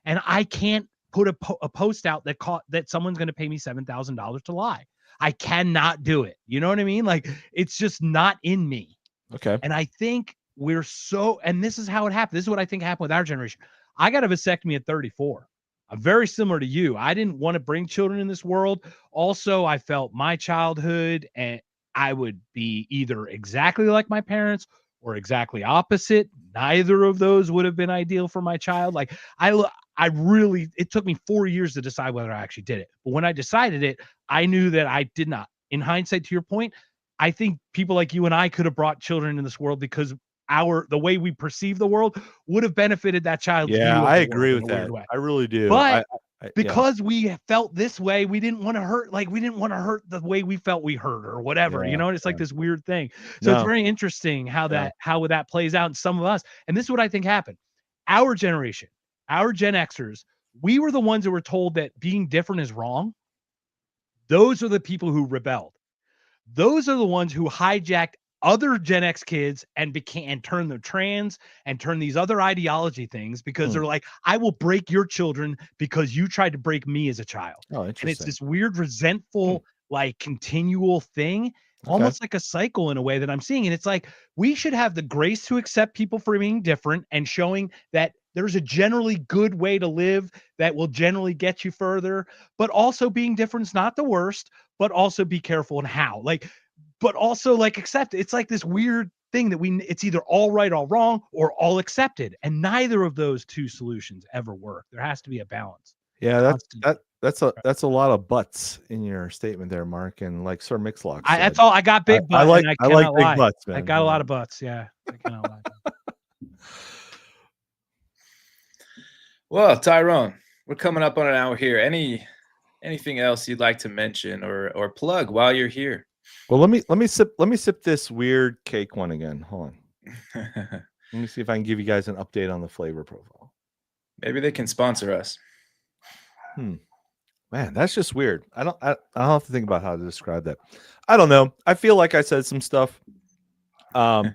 and I can't put a post out that someone's going to pay me $7,000 to lie. I cannot do it. You know what I mean? Like, it's just not in me. Okay. And I think and this is how it happened. This is what I think happened with our generation. I got a vasectomy at 34. I'm very similar to you. I didn't want to bring children in this world. Also, I felt my childhood and I would be either exactly like my parents or exactly opposite. Neither of those would have been ideal for my child. Like it took me 4 years to decide whether I actually did it. But when I decided it, I knew that I did not. In hindsight, to your point, I think people like you and I could have brought children in this world because the way we perceive the world would have benefited that child's view Yeah, of I the agree world with in a weird that. way. I really do. But yeah. because we felt this way, we didn't want to hurt the way we felt we hurt or whatever, Yeah, you know, and it's like this weird thing. So No. it's very interesting how that plays out in some of us. And this is what I think happened. Our generation, our Gen Xers, we were the ones that were told that being different is wrong. Those are the people who rebelled. Those are the ones who hijacked other Gen X kids and turned them trans and turn these other ideology things because they're like, I will break your children because you tried to break me as a child. Oh, interesting. And it's this weird, resentful, like continual thing, almost like a cycle in a way that I'm seeing. And it's like, we should have the grace to accept people for being different and showing that there's a generally good way to live that will generally get you further, but also being different is not the worst, but also be careful in how, but also accept it. It's like this weird thing that it's either all right, all wrong, or all accepted. And neither of those two solutions ever work. There has to be a balance. Yeah, that's a lot of butts in your statement there, Mark. And like Sir Mix-a-Lot said, that's all I got. Big butts. I like big butts, man. I got a lot of butts. Yeah, I cannot lie. Well, Tyrone, we're coming up on an hour here. Anything else you'd like to mention or plug while you're here? Well, let me sip this weird cake one again. Hold on. Let me see if I can give you guys an update on the flavor profile. Maybe they can sponsor us. Man, that's just weird. I'll have to think about how to describe that. I don't know. I feel like I said some stuff. I'm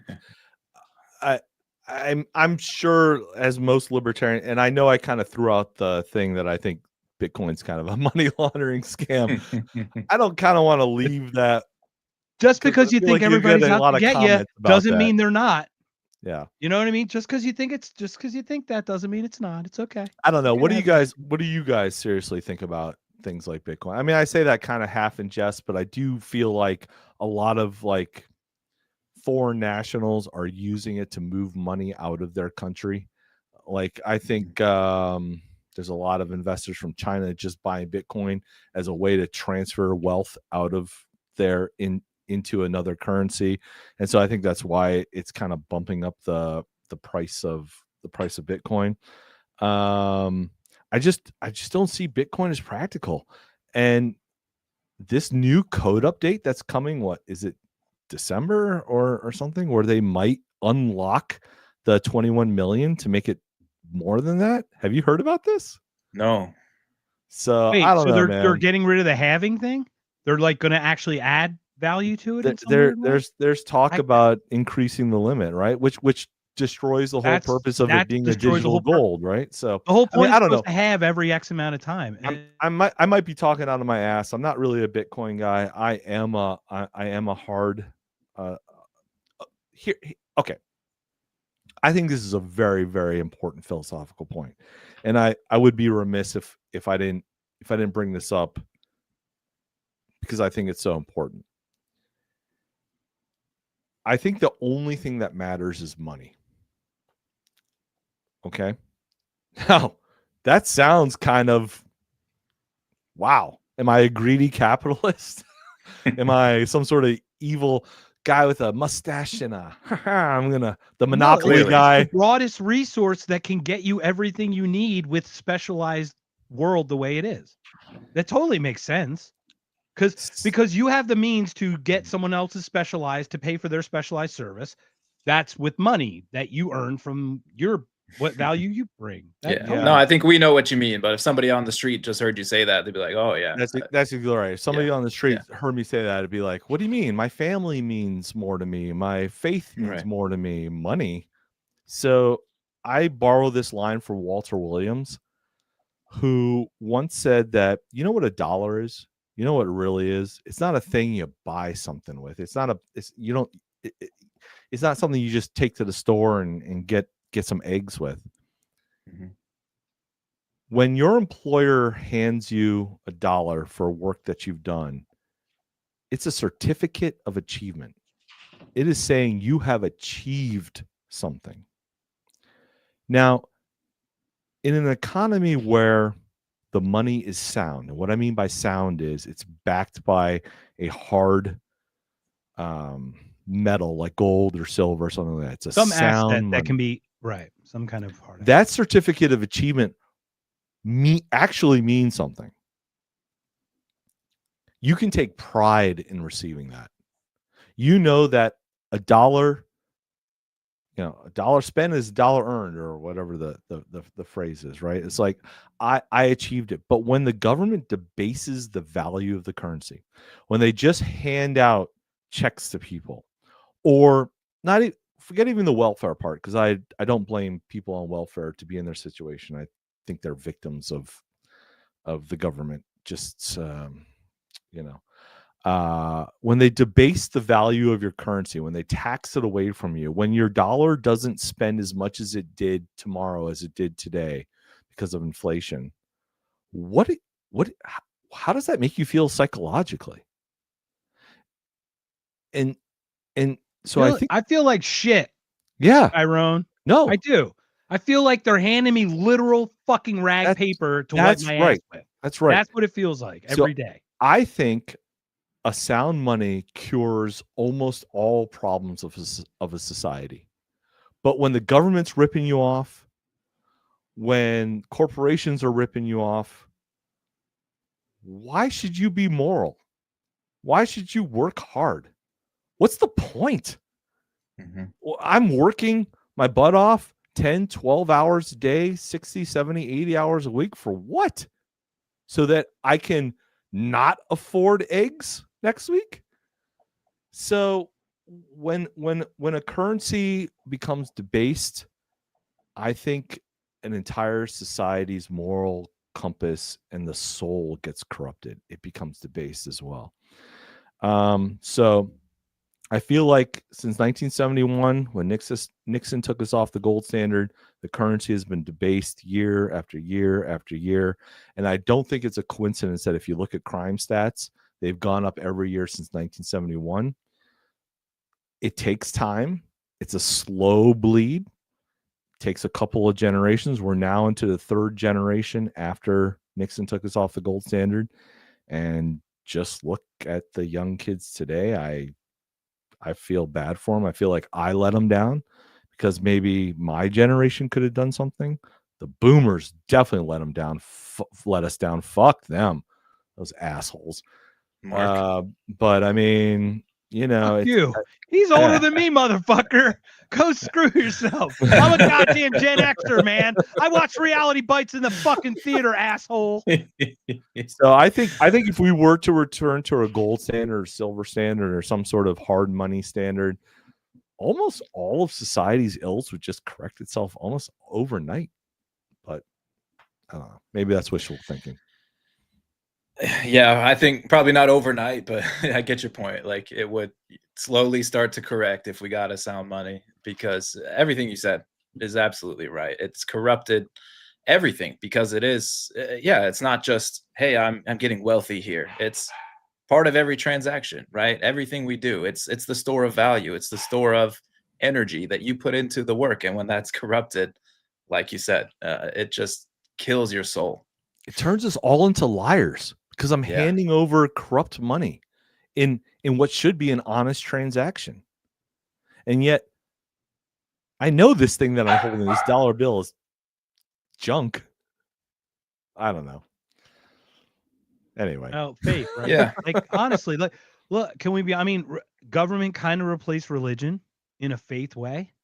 sure, as most libertarian, and I know I kind of threw out the thing that I think Bitcoin's kind of a money laundering scam. I don't kind of want to leave that. Just because you think everybody's out to get you doesn't mean they're not. Yeah. You know what I mean? Just because you think that doesn't mean it's not. It's okay. I don't know. What do you guys seriously think about things like Bitcoin? I mean, I say that kind of half in jest, but I do feel like a lot of foreign nationals are using it to move money out of their country. Like, I think there's a lot of investors from China just buying Bitcoin as a way to transfer wealth out of there into another currency. And so I think that's why it's kind of bumping up the price of Bitcoin. I just don't see Bitcoin as practical. And this new code update that's coming, what is it, December or something, where they might unlock the 21 million to make it more than that? Have you heard about this? No. So wait, I don't know, man. They're getting rid of the halving thing. They're going to actually add value to it. There's talk about increasing the limit, right? Which destroys the whole purpose of it being a digital gold, right? So the whole point I don't know. To have every X amount of time. I might be talking out of my ass. I'm not really a Bitcoin guy. I am a hard here. Okay. I think this is a very, very important philosophical point. And I would be remiss if I didn't bring this up, because I think it's so important. I think the only thing that matters is money. Okay. Now, that sounds kind of, wow. Am I a greedy capitalist? Am I some sort of evil guy with a mustache and the monopoly guy? It's the broadest resource that can get you everything you need with specialized world the way it is. That totally makes sense. Because you have the means to get someone else's specialized to pay for their specialized service. That's with money that you earn from what value you bring. No, I think we know what you mean. But if somebody on the street just heard you say that, they'd be like, "Oh yeah, that's exactly right." If somebody on the street heard me say that, it'd be like, "What do you mean? My family means more to me. My faith means more to me. Money." So I borrow this line from Walter Williams, who once said that, you know what a dollar is? You know what it really is? It's not a thing you buy something with. It's not it's not something you just take to the store and get some eggs with. Mm-hmm. When your employer hands you $1 for work that you've done, it's a certificate of achievement. It is saying you have achieved something. Now, in an economy where the money is sound, and what I mean by sound is it's backed by a hard metal like gold or silver or something like that. It's a some sound asset money. that can be some kind of hard. That certificate of achievement actually means something. You can take pride in receiving that. You know that $1, $1 spent is $1 earned, or whatever the phrase is, right? It's like I achieved it. But when the government debases the value of the currency, when they just hand out checks to people, or not, forget even the welfare part, because I don't blame people on welfare to be in their situation. I think they're victims of the government. Just when they debase the value of your currency, when they tax it away from you, when your dollar doesn't spend as much as it did tomorrow as it did today because of inflation, how does that make you feel psychologically? And so I feel like shit. Yeah, Tyrone. No, I do. I feel like they're handing me literal fucking rag paper to wipe my ass with. That's right. That's what it feels like every day. I think a sound money cures almost all problems of a society. But when the government's ripping you off, when corporations are ripping you off, why should you be moral? Why should you work hard? What's the point? Mm-hmm. Well, I'm working my butt off 10, 12 hours a day, 60, 70, 80 hours a week for what? So that I can not afford eggs next week? So when a currency becomes debased, I think an entire society's moral compass and the soul gets corrupted. It becomes debased as well. So I feel like since 1971, when Nixon took us off the gold standard, the currency has been debased year after year after year. And I don't think it's a coincidence that if you look at crime stats, they've gone up every year since 1971. It takes time. It's a slow bleed. It takes a couple of generations. We're now into the third generation after Nixon took us off the gold standard. And just look at the young kids today. I feel bad for them. I feel like I let them down because maybe my generation could have done something. The boomers definitely let them down. Let us down. Fuck them. Those assholes. But I mean, Fuck you. He's older than me, motherfucker. Go screw yourself. I'm a goddamn Gen Xer, man. I watch Reality Bites in the fucking theater, asshole. So I think if we were to return to a gold standard or silver standard or some sort of hard money standard, almost all of society's ills would just correct itself almost overnight. But I don't know. Maybe that's wishful thinking. Yeah, I think probably not overnight, but I get your point. Like, it would slowly start to correct if we got a sound money, because everything you said is absolutely right. It's corrupted everything because it is, it's not just, hey, I'm getting wealthy here. It's part of every transaction, right? Everything we do, it's the store of value. It's the store of energy that you put into the work. And when that's corrupted, like you said, it just kills your soul. It turns us all into liars. Because I'm handing over corrupt money in what should be an honest transaction. And yet I know this thing that I'm holding, this dollar bill, is junk. I don't know. Anyway. Oh, faith, right? Yeah. Like, honestly, like, look, can we be, I mean, government kind of replaced religion in a faith way.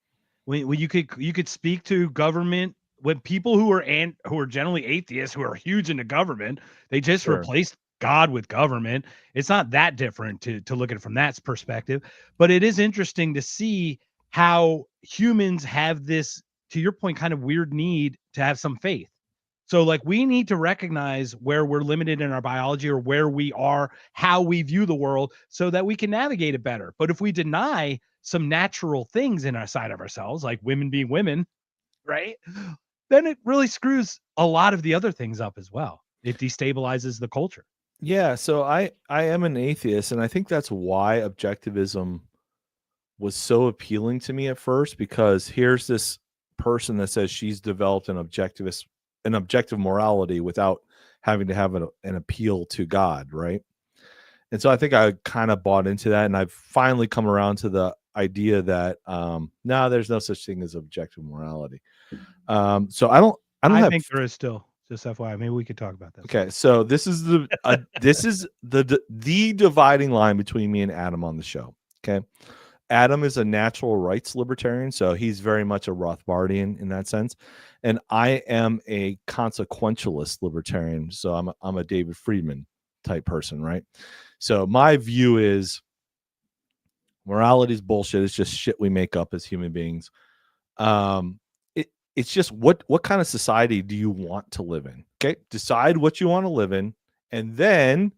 When you could speak to government when people who are generally atheists, who are huge into government, they just replaced God with government. It's not that different to look at it from that perspective, but it is interesting to see how humans have this, to your point, kind of weird need to have some faith. So like we need to recognize where we're limited in our biology or where we are, how we view the world so that we can navigate it better. But if we deny some natural things in our side of ourselves, like women being women, right? Then it really screws a lot of the other things up as well. It destabilizes the culture. Yeah, so I am an atheist, and I think that's why objectivism was so appealing to me at first, because here's this person that says she's developed an objective morality without having to have an appeal to God, right? And so I think I kind of bought into that, and I've finally come around to the idea that no, there's no such thing as objective morality. So I think there is still, just FYI. Maybe we could talk about that. Okay, so this is the dividing line between me and Adam on the show. Okay, Adam is a natural rights libertarian, so he's very much a Rothbardian in that sense, and I am a consequentialist libertarian, so I'm a David Friedman type person, right? So my view is morality is bullshit. It's just shit we make up as human beings. It's just what kind of society do you want to live in? Okay, decide what you want to live in, and then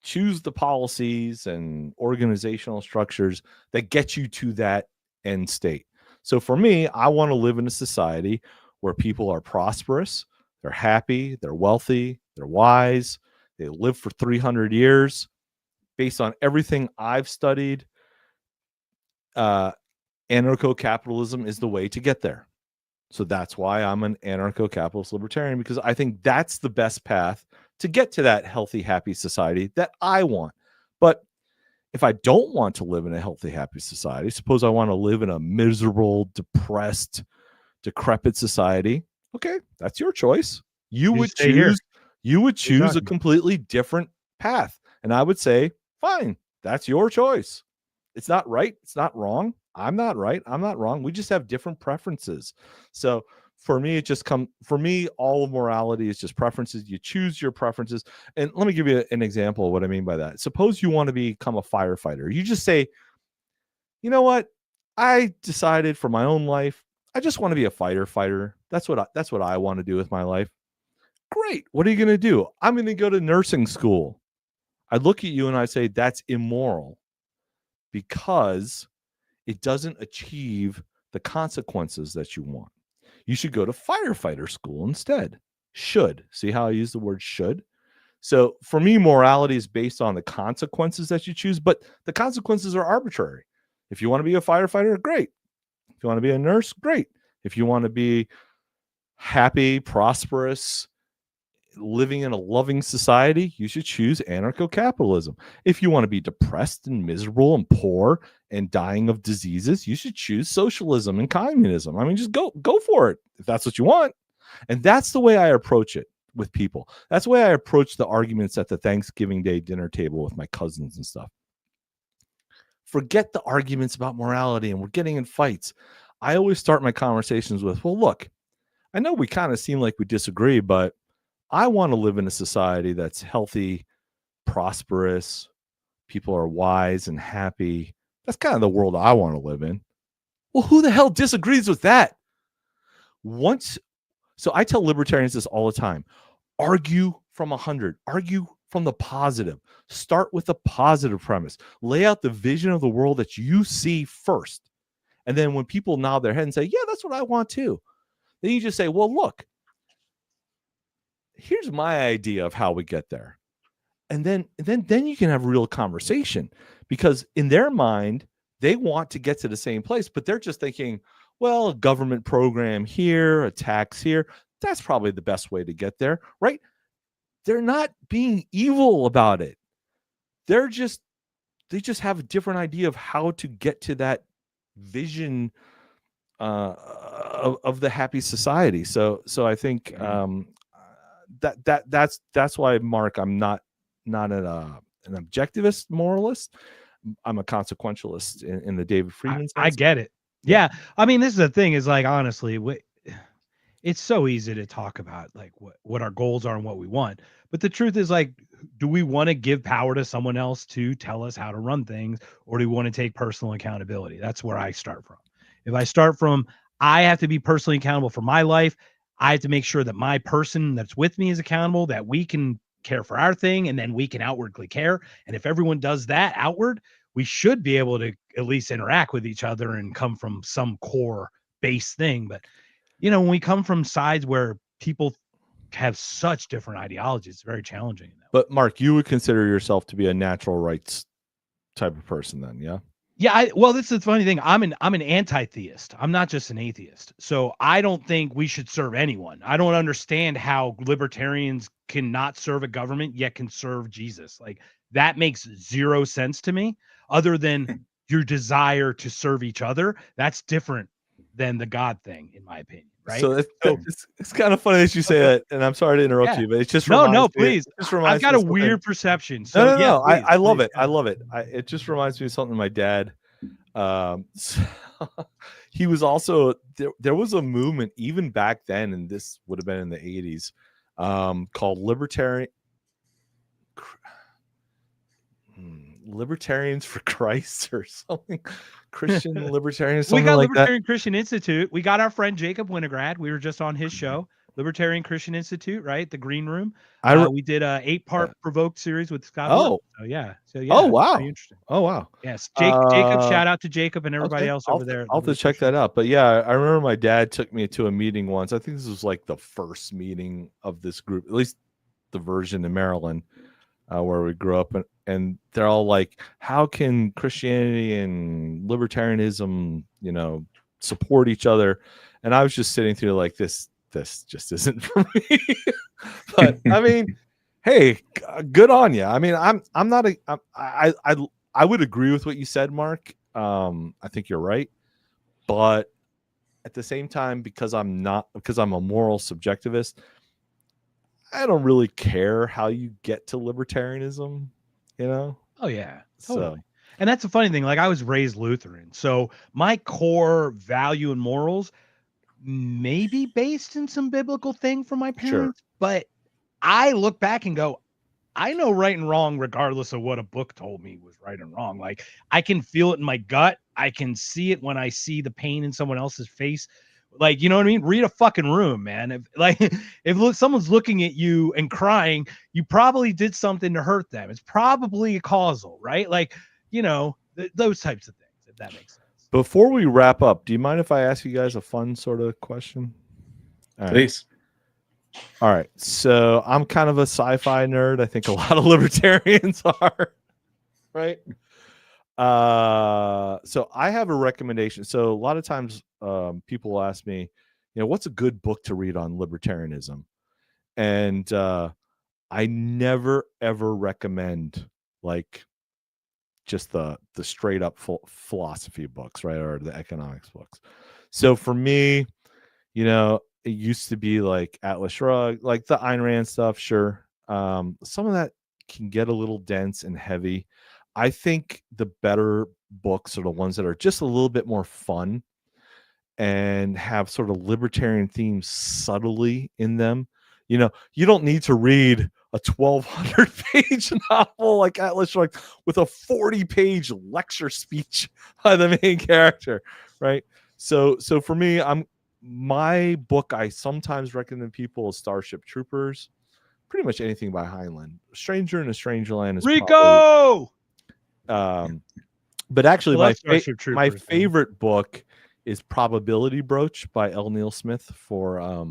choose the policies and organizational structures that get you to that end state. So for me, I want to live in a society where people are prosperous, they're happy, they're wealthy, they're wise, they live for 300 years. Based on everything I've studied, anarcho-capitalism is the way to get there. So that's why I'm an anarcho-capitalist libertarian, because I think that's the best path to get to that healthy, happy society that I want. But if I don't want to live in a healthy, happy society, suppose I want to live in a miserable, depressed, decrepit society, okay, that's your choice. You would choose a completely different path. And I would say, fine, that's your choice. It's not right. It's not wrong. I'm not right. I'm not wrong. We just have different preferences. So for me, all of morality is just preferences. You choose your preferences. And let me give you an example of what I mean by that. Suppose you want to become a firefighter. You just say, you know what? I decided for my own life, I just want to be a firefighter. That's what I want to do with my life. Great. What are you going to do? I'm going to go to nursing school. I look at you and I say, that's immoral, because it doesn't achieve the consequences that you want. You should go to firefighter school instead. Should. See how I use the word should? So for me, morality is based on the consequences that you choose, but the consequences are arbitrary. If you want to be a firefighter, great. If you want to be a nurse, great. If you want to be happy, prosperous, living in a loving society, you should choose anarcho-capitalism. If you want to be depressed and miserable and poor and dying of diseases, you should choose socialism and communism. I mean, just go for it if that's what you want. And that's the way I approach it with people. That's the way I approach the arguments at the Thanksgiving Day dinner table with my cousins and stuff. Forget the arguments about morality and we're getting in fights. I always start my conversations with, well, look, I know we kind of seem like we disagree, but I want to live in a society that's healthy, prosperous, people are wise and happy. That's kind of the world I want to live in. Well, who the hell disagrees with that? So I tell libertarians this all the time. Argue from 100. Argue from the positive. Start with a positive premise. Lay out the vision of the world that you see first. And then when people nod their head and say, yeah, that's what I want too, then you just say, well, look, here's my idea of how we get there. And then you can have a real conversation, because in their mind, they want to get to the same place, but they're just thinking, well, a government program here, a tax here, that's probably the best way to get there, right? They're not being evil about it. They just have a different idea of how to get to that vision of the happy society. So I think that's why, Mark, I'm not an objectivist moralist. I'm a consequentialist in the David Friedman sense. I get it. Yeah. I mean, this is the thing, is like, honestly, it's so easy to talk about like what our goals are and what we want. But the truth is, like, do we want to give power to someone else to tell us how to run things, or do we want to take personal accountability? That's where I start from. If I start from, I have to be personally accountable for my life, I have to make sure that my person that's with me is accountable, that we can care for our thing, and then we can outwardly care. And if everyone does that outward, we should be able to at least interact with each other and come from some core base thing. But, you know, when we come from sides where people have such different ideologies, it's very challenging. But Mark, you would consider yourself to be a natural rights type of person then, yeah? Yeah, well, this is the funny thing. I'm an anti-theist. I'm not just an atheist. So I don't think we should serve anyone. I don't understand how libertarians cannot serve a government yet can serve Jesus. Like, that makes zero sense to me, other than your desire to serve each other. That's different than the God thing, in my opinion. Right. So it's kind of funny that you say that, and I'm sorry to interrupt you, but it's just please. I've got a weird perception. So no. I love it. I love it. It just reminds me of something my dad. He was also there was a movement even back then, and this would have been in the 80s, called Libertarians for Christ or something. Christian Libertarians. We got Libertarian Christian Institute. We got our friend Jacob Winograd. We were just on his show, Libertarian Christian Institute, right? The Green Room. We did a 8-part Provoked series with Scott. Oh, so yeah. Oh wow. Interesting. Oh wow. Yes, Jacob. Shout out to Jacob and everybody else over there. I'll have to check that out. But yeah, I remember my dad took me to a meeting once. I think this was like the first meeting of this group, at least the version in Maryland, where we grew up, and they're all like, how can Christianity and libertarianism, you know, support each other? And I was just sitting through like, this just isn't for me. But I mean, hey, good on you. I mean, I would agree with what you said, Mark. I think you're right. But at the same time, because I'm a moral subjectivist, I don't really care how you get to libertarianism, you know? Oh yeah, totally. So, and that's the funny thing. Like, I was raised Lutheran, so my core value and morals may be based in some biblical thing from my parents, but I look back and go, I know right and wrong regardless of what a book told me was right and wrong. Like, I can feel it in my gut. I can see it when I see the pain in someone else's face. Like, you know what I mean? Read a fucking room, man. If someone's looking at you and crying, you probably did something to hurt them. It's probably a causal, right? Like, you know, those types of things, if that makes sense. Before we wrap up, do you mind if I ask you guys a fun sort of question? Please. All right. So I'm kind of a sci-fi nerd. I think a lot of libertarians are, right? So I have a recommendation. So a lot of times people will ask me, you know, what's a good book to read on libertarianism? And I never, ever recommend like just the straight up philosophy books, right? Or the economics books. So for me, you know, it used to be like Atlas Shrugged, like the Ayn Rand stuff. Sure. Some of that can get a little dense and heavy. I think the better books are the ones that are just a little bit more fun and have sort of libertarian themes subtly in them. You know, you don't need to read a 1,200-page novel like Atlas Shrugged with a 40-page lecture speech by the main character, right? So for me, my book I sometimes recommend people is Starship Troopers. Pretty much anything by Heinlein. Stranger in a Strange Land is Rico. But actually, my favorite book is Probability Broach by L. Neil Smith for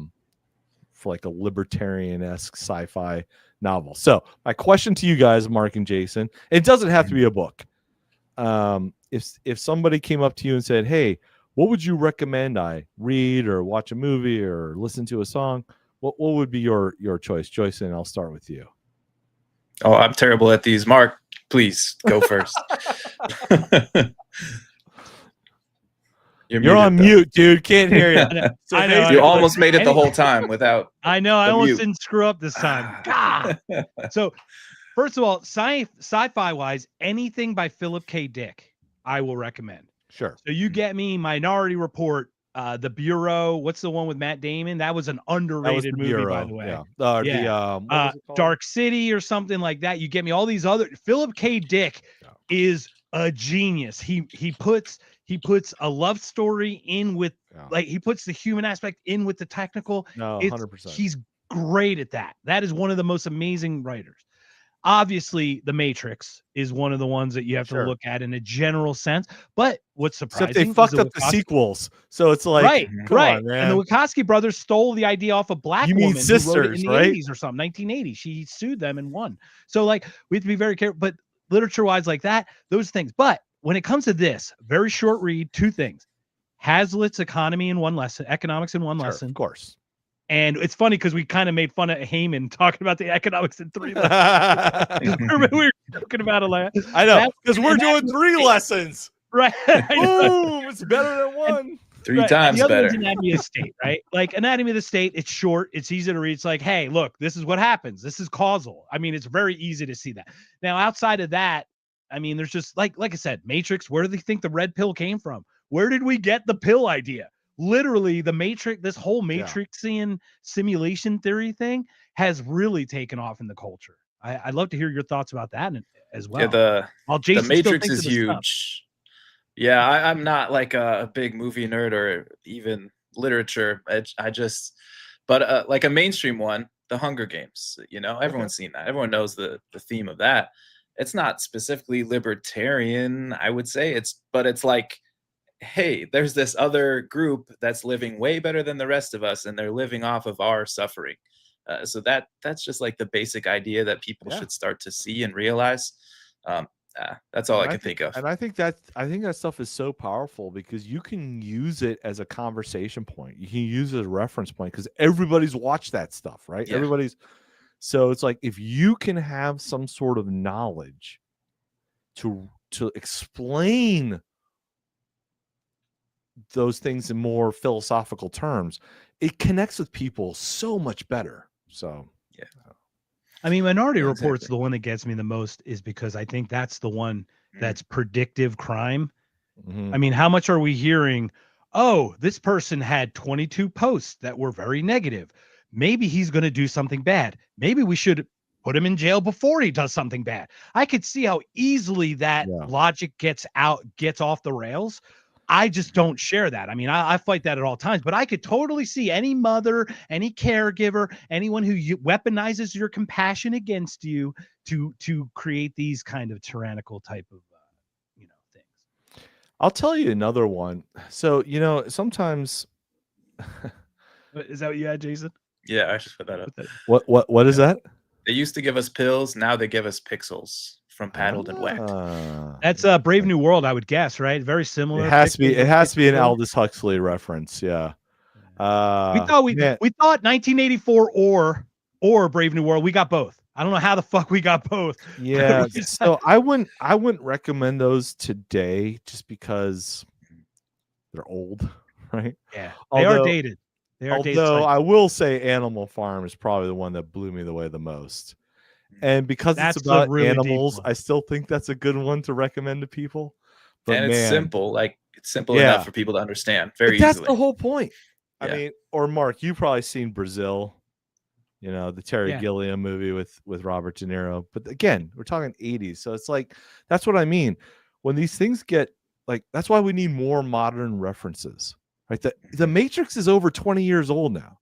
like a libertarian-esque sci-fi novel. So my question to you guys, Mark and Jason, it doesn't have to be a book. If somebody came up to you and said, hey, what would you recommend I read or watch a movie or listen to a song? What would be your choice? Joyson, I'll start with you. Oh, I'm terrible at these. Mark, please go first. You're on mute, dude. Can't hear you. I know. You almost made it the whole time without. I know. I almost didn't screw up this time. God. So, first of all, sci-fi wise, anything by Philip K. Dick, I will recommend. Sure. So you get me Minority Report, The Bureau. What's the one with Matt Damon? That was an underrated movie, by the way. Yeah. Dark City or something like that. You get me all these other. Philip K. Dick is a genius. He puts He puts a love story in with like he puts the human aspect in with the technical. No, 100%. He's great at that. That is one of the most amazing writers. Obviously, The Matrix is one of the ones that you have to look at in a general sense. But what's surprising? Except they fucked up the sequels, so it's like, right. On, man. And the Wachowski brothers stole the idea off a black woman sisters, who wrote it in the right? 80s or something, 1980. She sued them and won. So like we have to be very careful. But literature-wise, like that, those things. But when it comes to this, very short read, 2 things: Hazlitt's Economy in one lesson, Economics in one lesson, of course. And it's funny because we kind of made fun of Haman talking about the economics in 3 lessons. we were joking about it. I know, because we're doing 3 lessons. Right. Boom, it's better than 1. 3 times the other better. Is Anatomy of the State, right? Like Anatomy of the State, it's short, it's easy to read. It's like, hey, look, this is what happens. This is causal. I mean, it's very easy to see that. Now, outside of that, I mean, there's just like I said, Matrix. Where do they think the red pill came from? Where did we get the pill idea? Literally, the Matrix, this whole Matrixian simulation theory thing has really taken off in the culture. I'd love to hear your thoughts about that as well. Yeah, the Matrix is huge. Yeah, I'm not like a big movie nerd or even literature. But like a mainstream one, The Hunger Games. You know, everyone's seen that. Everyone knows the theme of that. It's not specifically libertarian, I would say. But it's like, hey, there's this other group that's living way better than the rest of us, and they're living off of our suffering. So that's just like the basic idea that people should start to see and realize. That's all I can think of. And I think that stuff is so powerful because you can use it as a conversation point. You can use it as a reference point because everybody's watched that stuff, right? Yeah. So it's like if you can have some sort of knowledge to explain those things in more philosophical terms, it connects with people so much better. So yeah, I mean, Minority Report's the one that gets me the most, is because I think that's the one that's predictive crime. I mean, how much are we hearing? Oh, this person had 22 posts that were very negative. Maybe he's going to do something bad. Maybe we should put him in jail before he does something bad. I could see how easily that logic gets off the rails. I just don't share that. I mean, I fight that at all times, but I could totally see any mother, any caregiver, anyone who weaponizes your compassion against you to create these kind of tyrannical type of, things. I'll tell you another one. So, sometimes. Is that what you had, Jason? Yeah, I just put that up. What is that? They used to give us pills. Now they give us pixels. From Paddled and Whacked. That's Brave New World, I would guess, right? Very similar. It has to be an Aldous Huxley reference, yeah. We thought 1984 or Brave New World. We got both. I don't know how the fuck we got both. Yeah, so I wouldn't recommend those today just because they're old, right? Yeah, they are dated. Although I will say Animal Farm is probably the one that blew me away the most. And because it's about animals, I still think that's a good one to recommend to people. But and it's simple, enough for people to understand very easily. That's the whole point. I mean, or Mark, you've probably seen Brazil, the Terry Gilliam movie with Robert De Niro. But again, we're talking 80s. So it's like, that's what I mean. When these things get like, that's why we need more modern references, right? The Matrix is over 20 years old now.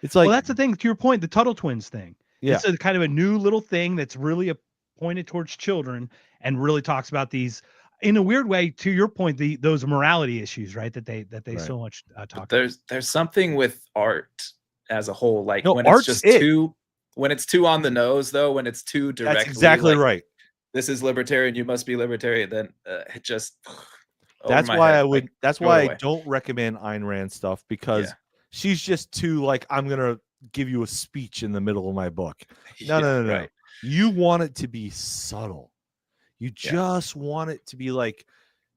It's like, well, that's the thing, to your point, the Tuttle Twins thing. Yeah. It's a kind of a new little thing that's really pointed towards children and really talks about these, in a weird way, to your point, those morality issues, right? That they so much talk. There's something with art as a whole, like when it's just too on the nose, though, when it's too directly. That's exactly right. This is libertarian. You must be libertarian. Then it just. That's why I don't recommend Ayn Rand stuff because she's just too like, I'm gonna give you a speech in the middle of my book. No. Right. You want it to be subtle. You just want it to be like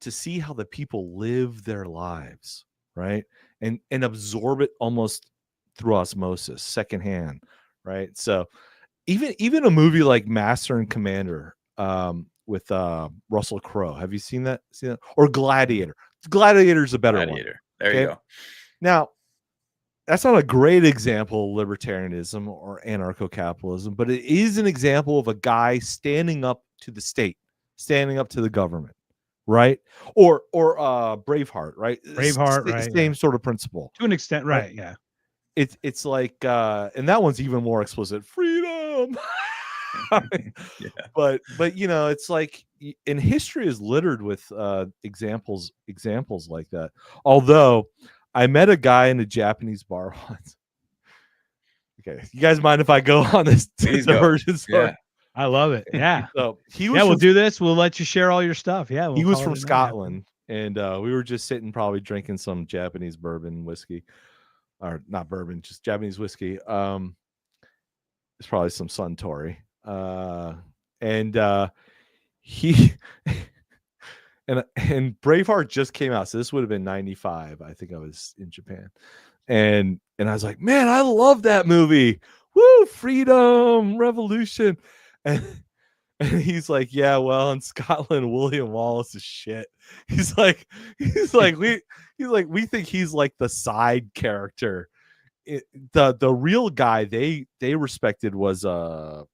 to see how the people live their lives, right? And absorb it almost through osmosis, secondhand, right? So even a movie like Master and Commander with Russell Crowe. Have you seen that? Or Gladiator? Gladiator's a better one. There you go. Now, that's not a great example of libertarianism or anarcho-capitalism, but it is an example of a guy standing up to the state, standing up to the government, right? Or Braveheart, right? Braveheart, right? Same sort of principle To an extent, right? right? Yeah. It's like and that one's even more explicit, freedom. Yeah. But it's like in history is littered with examples like that. Although I met a guy in a Japanese bar once. Okay, you guys mind if I go on this diversion story? Yeah. I love it. Yeah. So he was we'll do this. We'll let you share all your stuff. Yeah. he was from Scotland, and we were just sitting, probably drinking some Japanese bourbon whiskey, or not bourbon, just Japanese whiskey. It's probably some Suntory, and he and Braveheart just came out, so this would have been 95. I think I was in Japan, and I was like, man, I love that movie. Woo, freedom, revolution. And he's like, yeah, well, in Scotland, William Wallace is shit. He's like, we think he's like the side character. The real guy they respected was the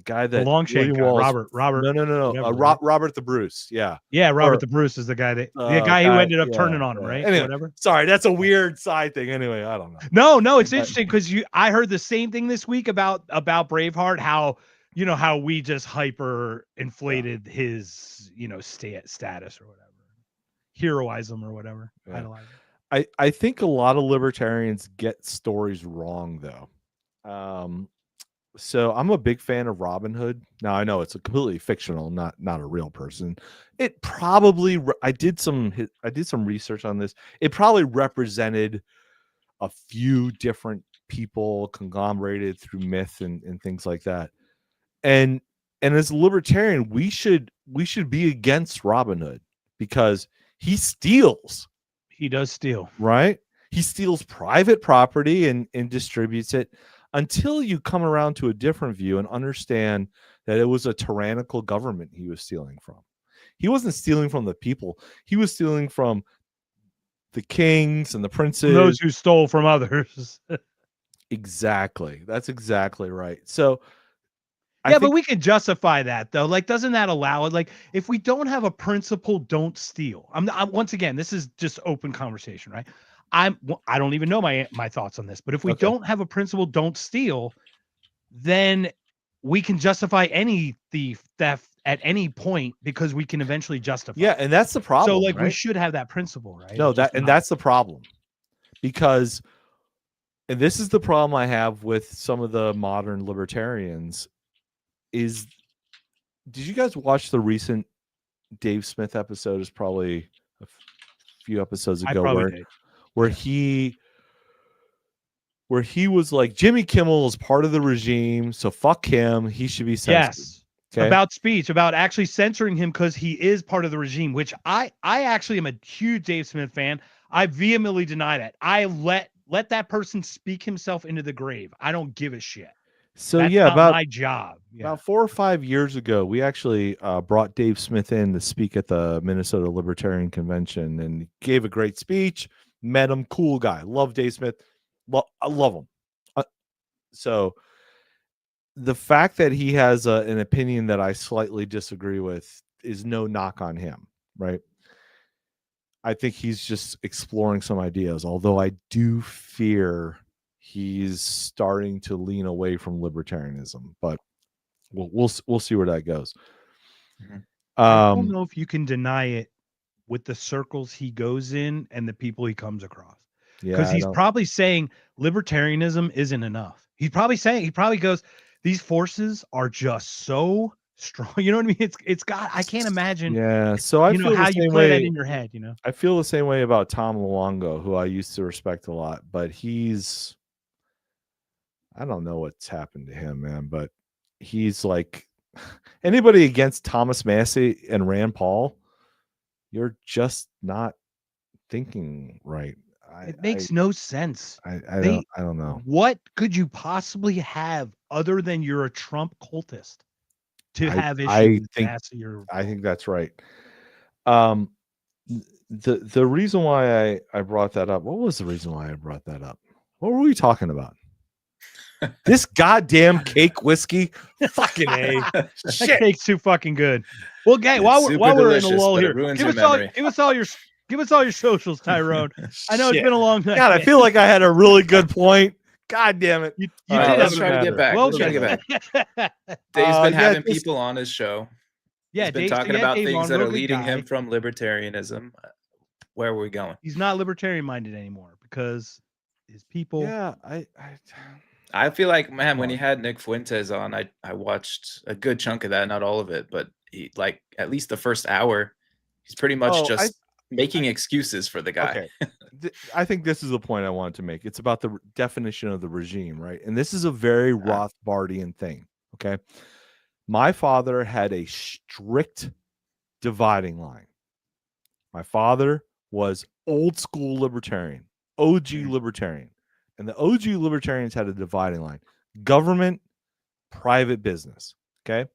guy that the Longshank guy, Robert. No. Robert the Bruce. Yeah. Robert the Bruce is the guy that the guy who ended up turning on him, right? Anyway, whatever. Sorry, that's a weird side thing. Anyway, I don't know. No, it's interesting because I heard the same thing this week about Braveheart, how we just hyper inflated his status or whatever, heroize him or whatever, idolize him. I think a lot of libertarians get stories wrong though. So I'm a big fan of Robin Hood. Now I know it's a completely fictional, not a real person. It probably I did some research on this. It probably represented a few different people conglomerated through myth and things like that. And as a libertarian, we should be against Robin Hood because he steals. He does steal, right? He steals private property and distributes it, until you come around to a different view and understand that it was a tyrannical government he was stealing from. He wasn't stealing from the people. He was stealing from the kings and the princes. Those who stole from others. Exactly. That's exactly right. So but we can justify that though. Like, doesn't that allow it? Like, if we don't have a principle, don't steal. I'm once again, this is just open conversation, right? I don't even know my thoughts on this, but if we don't have a principle, don't steal, then we can justify any theft at any point because we can eventually justify. Yeah, and that's the problem. So, like, right? we should have that principle, right? No, that's the problem, because, and this is the problem I have with some of the modern libertarians. Is, did you guys watch the recent Dave Smith episode? Is probably a few episodes ago where he was like, Jimmy Kimmel is part of the regime, so fuck him. He should be censored. Yes. Okay? About speech, about actually censoring him because he is part of the regime, which I actually am a huge Dave Smith fan. I vehemently deny that. I let that person speak himself into the grave. I don't give a shit. So that's not my job. About 4 or 5 years ago, we actually brought Dave Smith in to speak at the Minnesota Libertarian Convention, and he gave a great speech. Met him, cool guy. Love Dave Smith. I love him. So the fact that he has an opinion that I slightly disagree with is no knock on him, right? I think he's just exploring some ideas, although I do fear he's starting to lean away from libertarianism, but we'll see where that goes. Mm-hmm. I don't know if you can deny it with the circles he goes in and the people he comes across, because he's probably saying libertarianism isn't enough. He probably goes, these forces are just so strong. You know what I mean? It's got, I can't imagine. Yeah. So I feel how you play that in your head, I feel the same way about Tom Luongo, who I used to respect a lot, but I don't know what's happened to him, man, but he's like, anybody against Thomas Massey and Rand Paul, you're just not thinking right. It makes no sense. I don't know. What could you possibly have other than you're a Trump cultist to have issues? I think that's right. The reason why I brought that up, what was the reason why I brought that up? What were we talking about? This goddamn cake whiskey, fucking A. That Shit. cake's too fucking good. Well, guys, while we're in a lull here, give us all your socials, Tyrone. I know it's been a long night. God, I feel like I had a really good point. God damn it. You All did right, let's have try to get back. Well, Let's try to get back. back. Dave's been having just- people on his show. Yeah, He's been Dave, talking yeah, about Dave things on, that are real good leading guy. him from libertarianism. Where are we going? He's not libertarian minded anymore because his people. Yeah, I feel like, man, when he had Nick Fuentes on, I watched a good chunk of that, not all of it, but he, like, at least the first hour, he's pretty much just making excuses for the guy. Okay. I think this is the point I wanted to make. It's about the definition of the regime, right? And this is a very Rothbardian thing. Okay. My father had a strict dividing line. My father was old school libertarian, OG libertarian. And the OG libertarians had a dividing line: government, private business. Okay.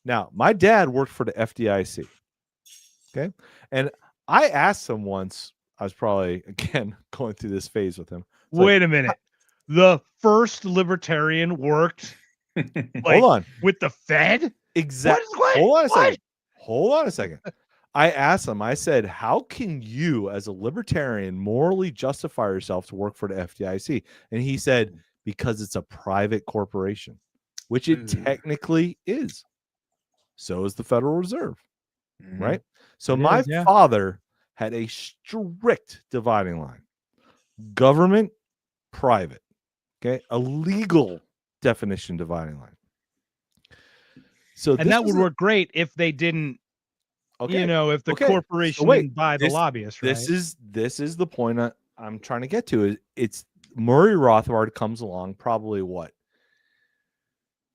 Now, my dad worked for the FDIC. Okay. And I asked him once, I was probably, again, going through this phase with him. Wait a minute. The first libertarian worked hold on. with the Fed? Exactly. What? Hold on a second. Hold on a second. I asked him, I said, how can you, as a libertarian, morally justify yourself to work for the FDIC? And he said, because it's a private corporation, which it technically is. So is the Federal Reserve, right? So my father had a strict dividing line: government, private. Okay, a legal definition dividing line. So that would work great if they didn't. Okay. You know, if the corporation didn't buy the lobbyists, right? This is the point I'm trying to get to. It's Murray Rothbard comes along probably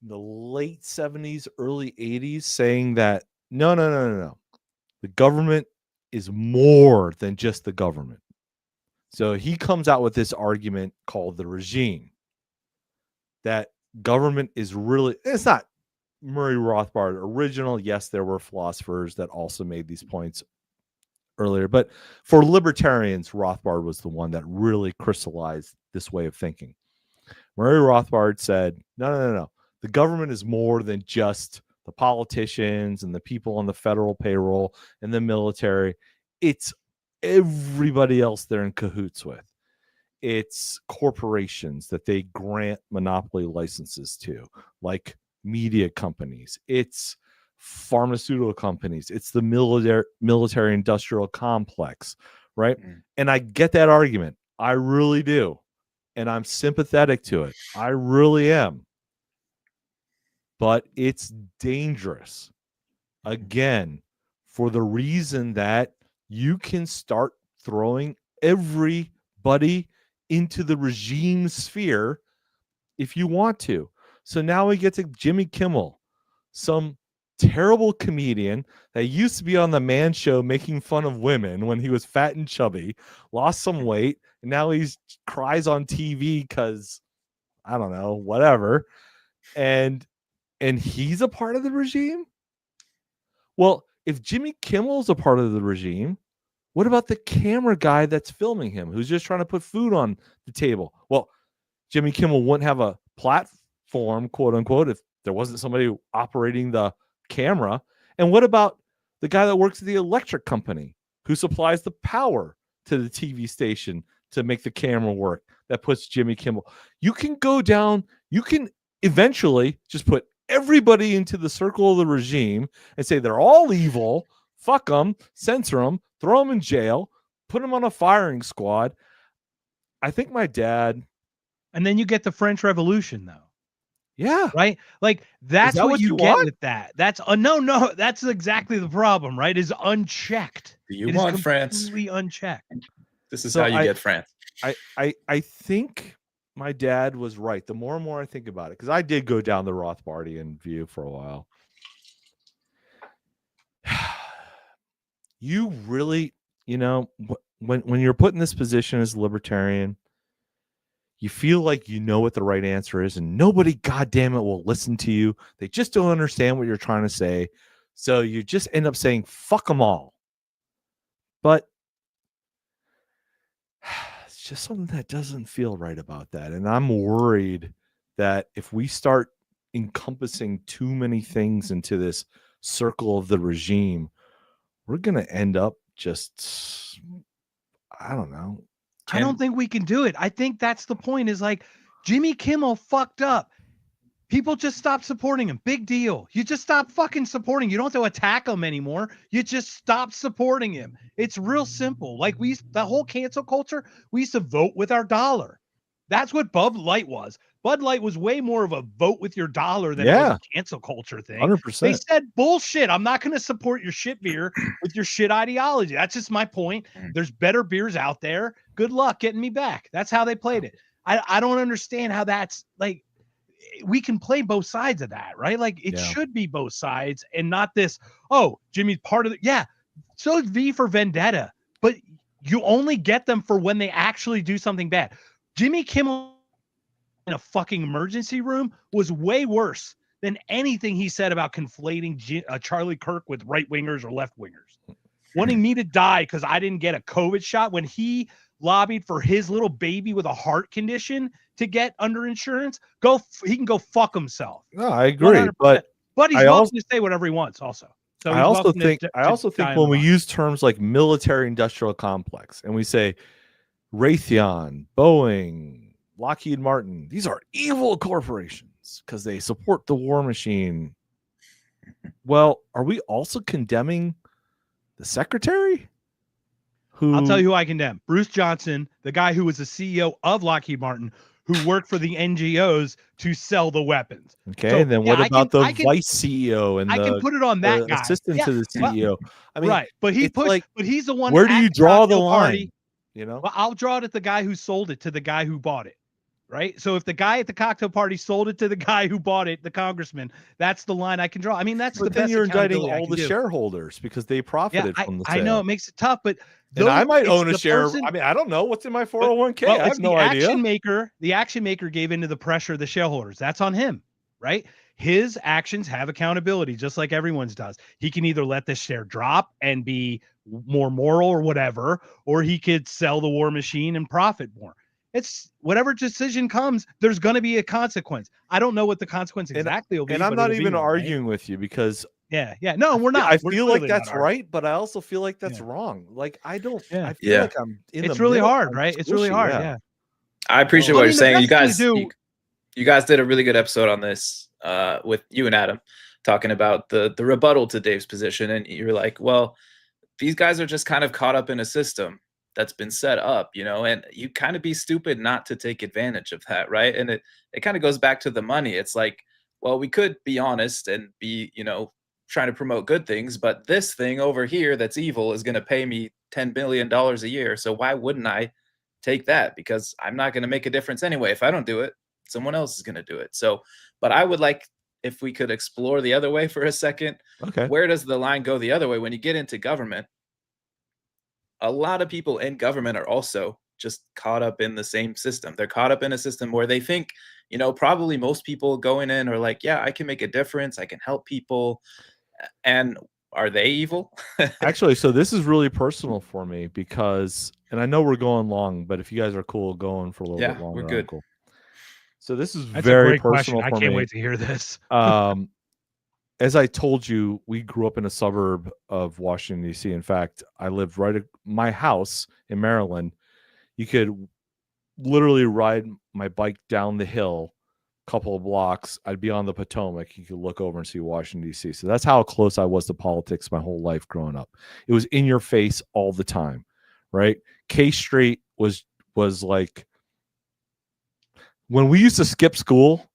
the late 70s, early 80s, saying that no. The government is more than just the government. So he comes out with this argument called the regime, that government is really, it's not Murray Rothbard original. Yes, there were philosophers that also made these points earlier, but for libertarians, Rothbard was the one that really crystallized this way of thinking. Murray Rothbard said, no. The government is more than just the politicians and the people on the federal payroll and the military. It's everybody else they're in cahoots with. It's corporations that they grant monopoly licenses to, like media companies. It's pharmaceutical companies. It's the military industrial complex, right? And I get that argument. I really do. And I'm sympathetic to it. I really am. But it's dangerous. Again, for the reason that you can start throwing everybody into the regime sphere if you want to. So now we get to Jimmy Kimmel, some terrible comedian that used to be on the Man Show making fun of women when he was fat and chubby, lost some weight, and now he cries on TV because, I don't know, whatever. And he's a part of the regime? Well, if Jimmy Kimmel's a part of the regime, what about the camera guy that's filming him, who's just trying to put food on the table? Well, Jimmy Kimmel wouldn't have a platform, quote unquote, if there wasn't somebody operating the camera. And what about the guy that works at the electric company who supplies the power to the TV station to make the camera work, that puts Jimmy Kimmel? You can go down, you can eventually just put everybody into the circle of the regime and say they're all evil, fuck them, censor them, throw them in jail, put them on a firing squad. I think my dad. And then you get the French Revolution, though. Yeah. Right? Like, that's that what you get want? with that. That's no, that's exactly the problem, right? Is unchecked. Do you want France? Completely unchecked. This is how you get France. I think my dad was right. The more and more I think about it, because I did go down the Rothbardian view for a while. You really, when you're put in this position as a libertarian, you feel like you know what the right answer is, and nobody, goddamn it, will listen to you. They just don't understand what you're trying to say. So you just end up saying, fuck them all. But it's just something that doesn't feel right about that. And I'm worried that if we start encompassing too many things into this circle of the regime, we're going to end up just, I don't know. I don't think we can do it. I think that's the point, is like Jimmy Kimmel fucked up. People just stop supporting him. Big deal. You just stop fucking supporting. You don't have to attack him anymore. You just stop supporting him. It's real simple. Like the whole cancel culture, we used to vote with our dollar. That's what Bud Light was. Bud Light was way more of a vote with your dollar than it was a cancel culture thing. 100%. They said, bullshit, I'm not going to support your shit beer with your shit ideology. That's just my point. There's better beers out there. Good luck getting me back. That's how they played it. I don't understand how that's like, we can play both sides of that, right? Like it should be both sides and not this, oh, Jimmy's part of it. Yeah. So is V for Vendetta, but you only get them for when they actually do something bad. Jimmy Kimmel in a fucking emergency room was way worse than anything he said about conflating Charlie Kirk with right wingers or left wingers, wanting me to die because I didn't get a COVID shot when he lobbied for his little baby with a heart condition to get under insurance. He can go fuck himself. No, I agree, 100%. But he's welcome to say whatever he wants also. So I also think when we use terms like military industrial complex and we say Raytheon, Boeing, Lockheed Martin, these are evil corporations because they support the war machine. Well, are we also condemning the secretary? I'll tell you who I condemn. Bruce Johnson, the guy who was the CEO of Lockheed Martin, who worked for the NGOs to sell the weapons. Okay, so, and then what about the vice CEO and I can put it on that guy, assistant to the CEO? I mean, right, but he pushed, like, but he's the one. Where do you draw the line? Party. You know, well, I'll draw it at the guy who sold it to the guy who bought it. Right. So if the guy at the cocktail party sold it to the guy who bought it, the congressman, that's the line I can draw. I mean, that's the best. Then you're indicting all the shareholders because they profited from the sale. I know it makes it tough, but and I might own a share. I mean, I don't know what's in my 401k. I have no idea. The action maker gave into the pressure of the shareholders. That's on him, right? His actions have accountability, just like everyone's does. He can either let the share drop and be more moral or whatever, or he could sell the war machine and profit more. It's whatever decision comes, there's going to be a consequence. I don't know what the consequence exactly will be. And I'm not even arguing with you because no, we're not. I feel like that's right, but I also feel like that's wrong. Like I don't. I feel like I'm in it's really hard, right? It's really hard. Yeah. I appreciate what you're saying. You guys, you guys did a really good episode on this with you and Adam talking about the rebuttal to Dave's position, and you're like, well, these guys are just kind of caught up in a system that's been set up, you know, and you kind of be stupid not to take advantage of that, right? And it kind of goes back to the money. It's like, well, we could be honest and be, you know, trying to promote good things, but this thing over here that's evil is going to pay me $10 billion a year. So why wouldn't I take that? Because I'm not going to make a difference anyway. If I don't do it, someone else is going to do it. So, but I would like if we could explore the other way for a second. Okay. Where does the line go the other way? When you get into government, a lot of people in government are also just caught up in the same system. They're caught up in a system where they think, you know, probably most people going in are like, yeah, I can make a difference. I can help people. And are they evil? Actually, so this is really personal for me because, and I know we're going long, but if you guys are cool going for a little bit longer, we're good. Cool. So this is That's very a great personal question. for me. I can't wait to hear this. As I told you, we grew up in a suburb of Washington, D.C. In fact, I lived right at my house in Maryland. You could literally ride my bike down the hill a couple of blocks. I'd be on the Potomac. You could look over and see Washington, D.C. So that's how close I was to politics my whole life growing up. It was in your face all the time, right? K Street was like when we used to skip school.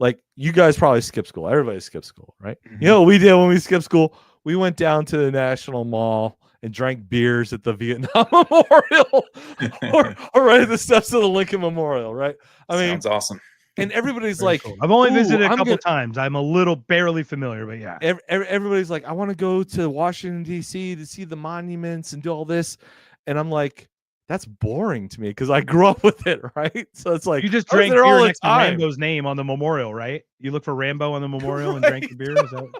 Like you guys probably skip school. Everybody skipped school, right? Mm-hmm. You know what we did when we skipped school? We went down to the National Mall and drank beers at the Vietnam Memorial or right at the steps of the Lincoln Memorial, right? I mean, sounds awesome. And everybody's like, cool. I've only visited a couple times. I'm a little barely familiar, but yeah. Everybody's like, I want to go to Washington, D.C. to see the monuments and do all this. And I'm like, that's boring to me because I grew up with it, right? So it's like you just drank beer next to Rambo's name on the memorial, right? You look for Rambo on the memorial and drank the beer. Is that...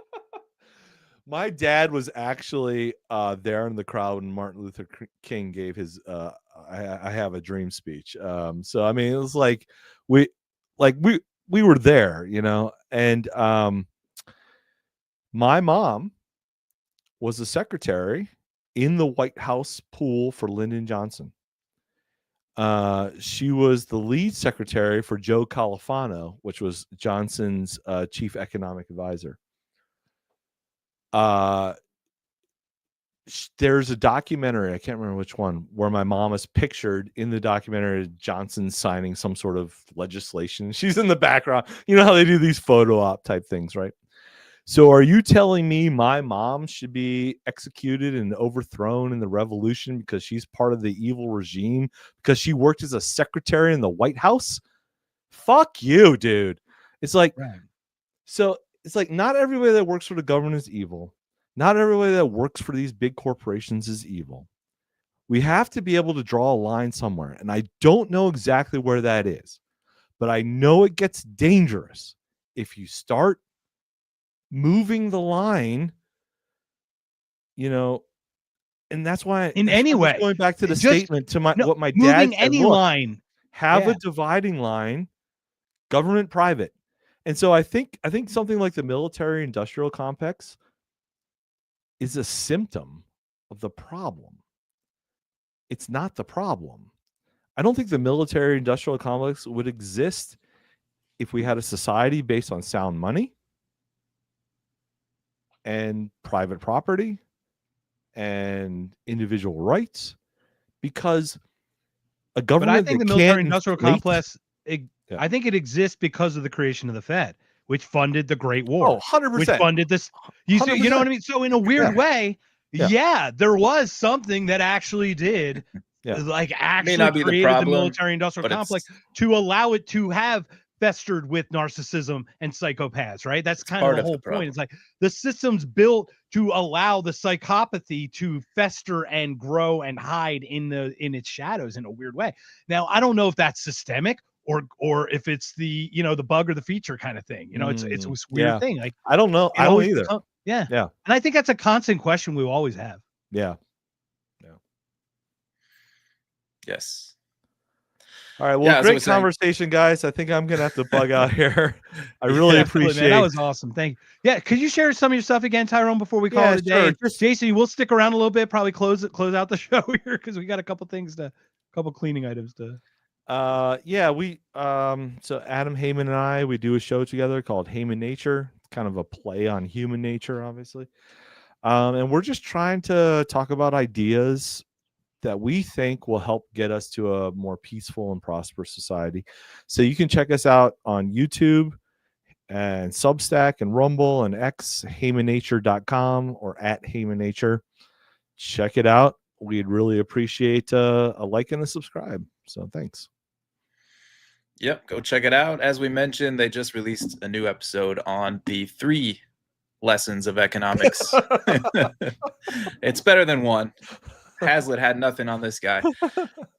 My dad was actually there in the crowd when Martin Luther King gave his "I Have a Dream" speech. So I mean, it was like like we were there, you know, and my mom was the secretary in the White House pool for Lyndon Johnson. She was the lead secretary for Joe Califano, which was Johnson's chief economic advisor. There's a documentary, I can't remember which one, where my mom is pictured in the documentary, Johnson signing some sort of legislation. She's in the background. You know how they do these photo op type things, right? So are you telling me my mom should be executed and overthrown in the revolution because she's part of the evil regime because she worked as a secretary in the White House? Fuck you, dude. It's like, right. So it's like not everybody that works for the government is evil. Not everybody that works for these big corporations is evil. We have to be able to draw a line somewhere. And I don't know exactly where that is, but I know it gets dangerous if you start moving the line, you know, and that's why in any way, going back to the statement to what my dad moving said, any line, have a dividing line, government, private. And so I think something like the military industrial complex is a symptom of the problem. It's not the problem. I don't think the military industrial complex would exist if we had a society based on sound money and private property and individual rights, because a government. But I think the military industrial complex, I think it exists because of the creation of the Fed, which funded the Great War. Oh, 100%. Which funded this. You know what I mean? So in a weird way, there was something that actually did, like actually created the military industrial complex to allow it to have festered with narcissism and psychopaths, right? That's kind of the whole point. It's like the system's built to allow the psychopathy to fester and grow and hide in its shadows in a weird way. Now, I don't know if that's systemic or if it's the, you know, the bug or the feature kind of thing. You know, it's this weird thing. Like, I don't know. I don't either. Yeah. And I think that's a constant question we will always have. Yeah. Yes. All right. Well, great conversation, guys. I think I'm going to have to bug out here. I really appreciate it. That was awesome. Thank you. Yeah. Could you share some of your stuff again, Tyrone, before we call it a day? Sure. Jason, we'll stick around a little bit, probably close out the show here because we got a couple cleaning items to. So Adam Haman and I, we do a show together called Haman Nature. It's kind of a play on human nature, obviously. And we're just trying to talk about ideas that we think will help get us to a more peaceful and prosperous society. So you can check us out on YouTube and Substack and Rumble and X, HamanNature.com or at Haman Nature. Check it out. We'd really appreciate a like and a subscribe. So thanks. Yep, go check it out. As we mentioned, they just released a new episode on the 3 lessons of economics. It's better than 1. Hazlitt had nothing on this guy.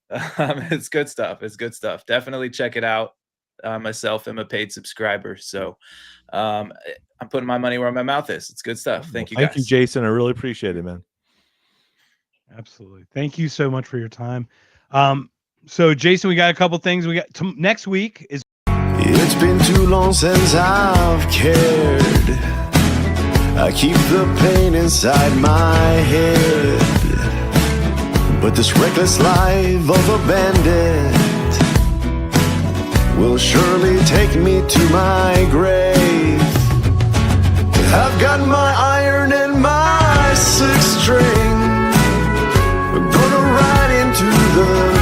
It's good stuff. Definitely check it out. Myself am a paid subscriber, so I'm putting my money where my mouth is. It's good stuff. Thank you, guys. Thank you, Jason. I really appreciate it, man. Absolutely. Thank you so much for your time. So, Jason, we got a couple things. We got next week is. It's been too long since I've cared. I keep the pain inside my head. But this reckless life of a bandit will surely take me to my grave. I've got my iron and my 6 string. I'm gonna ride into the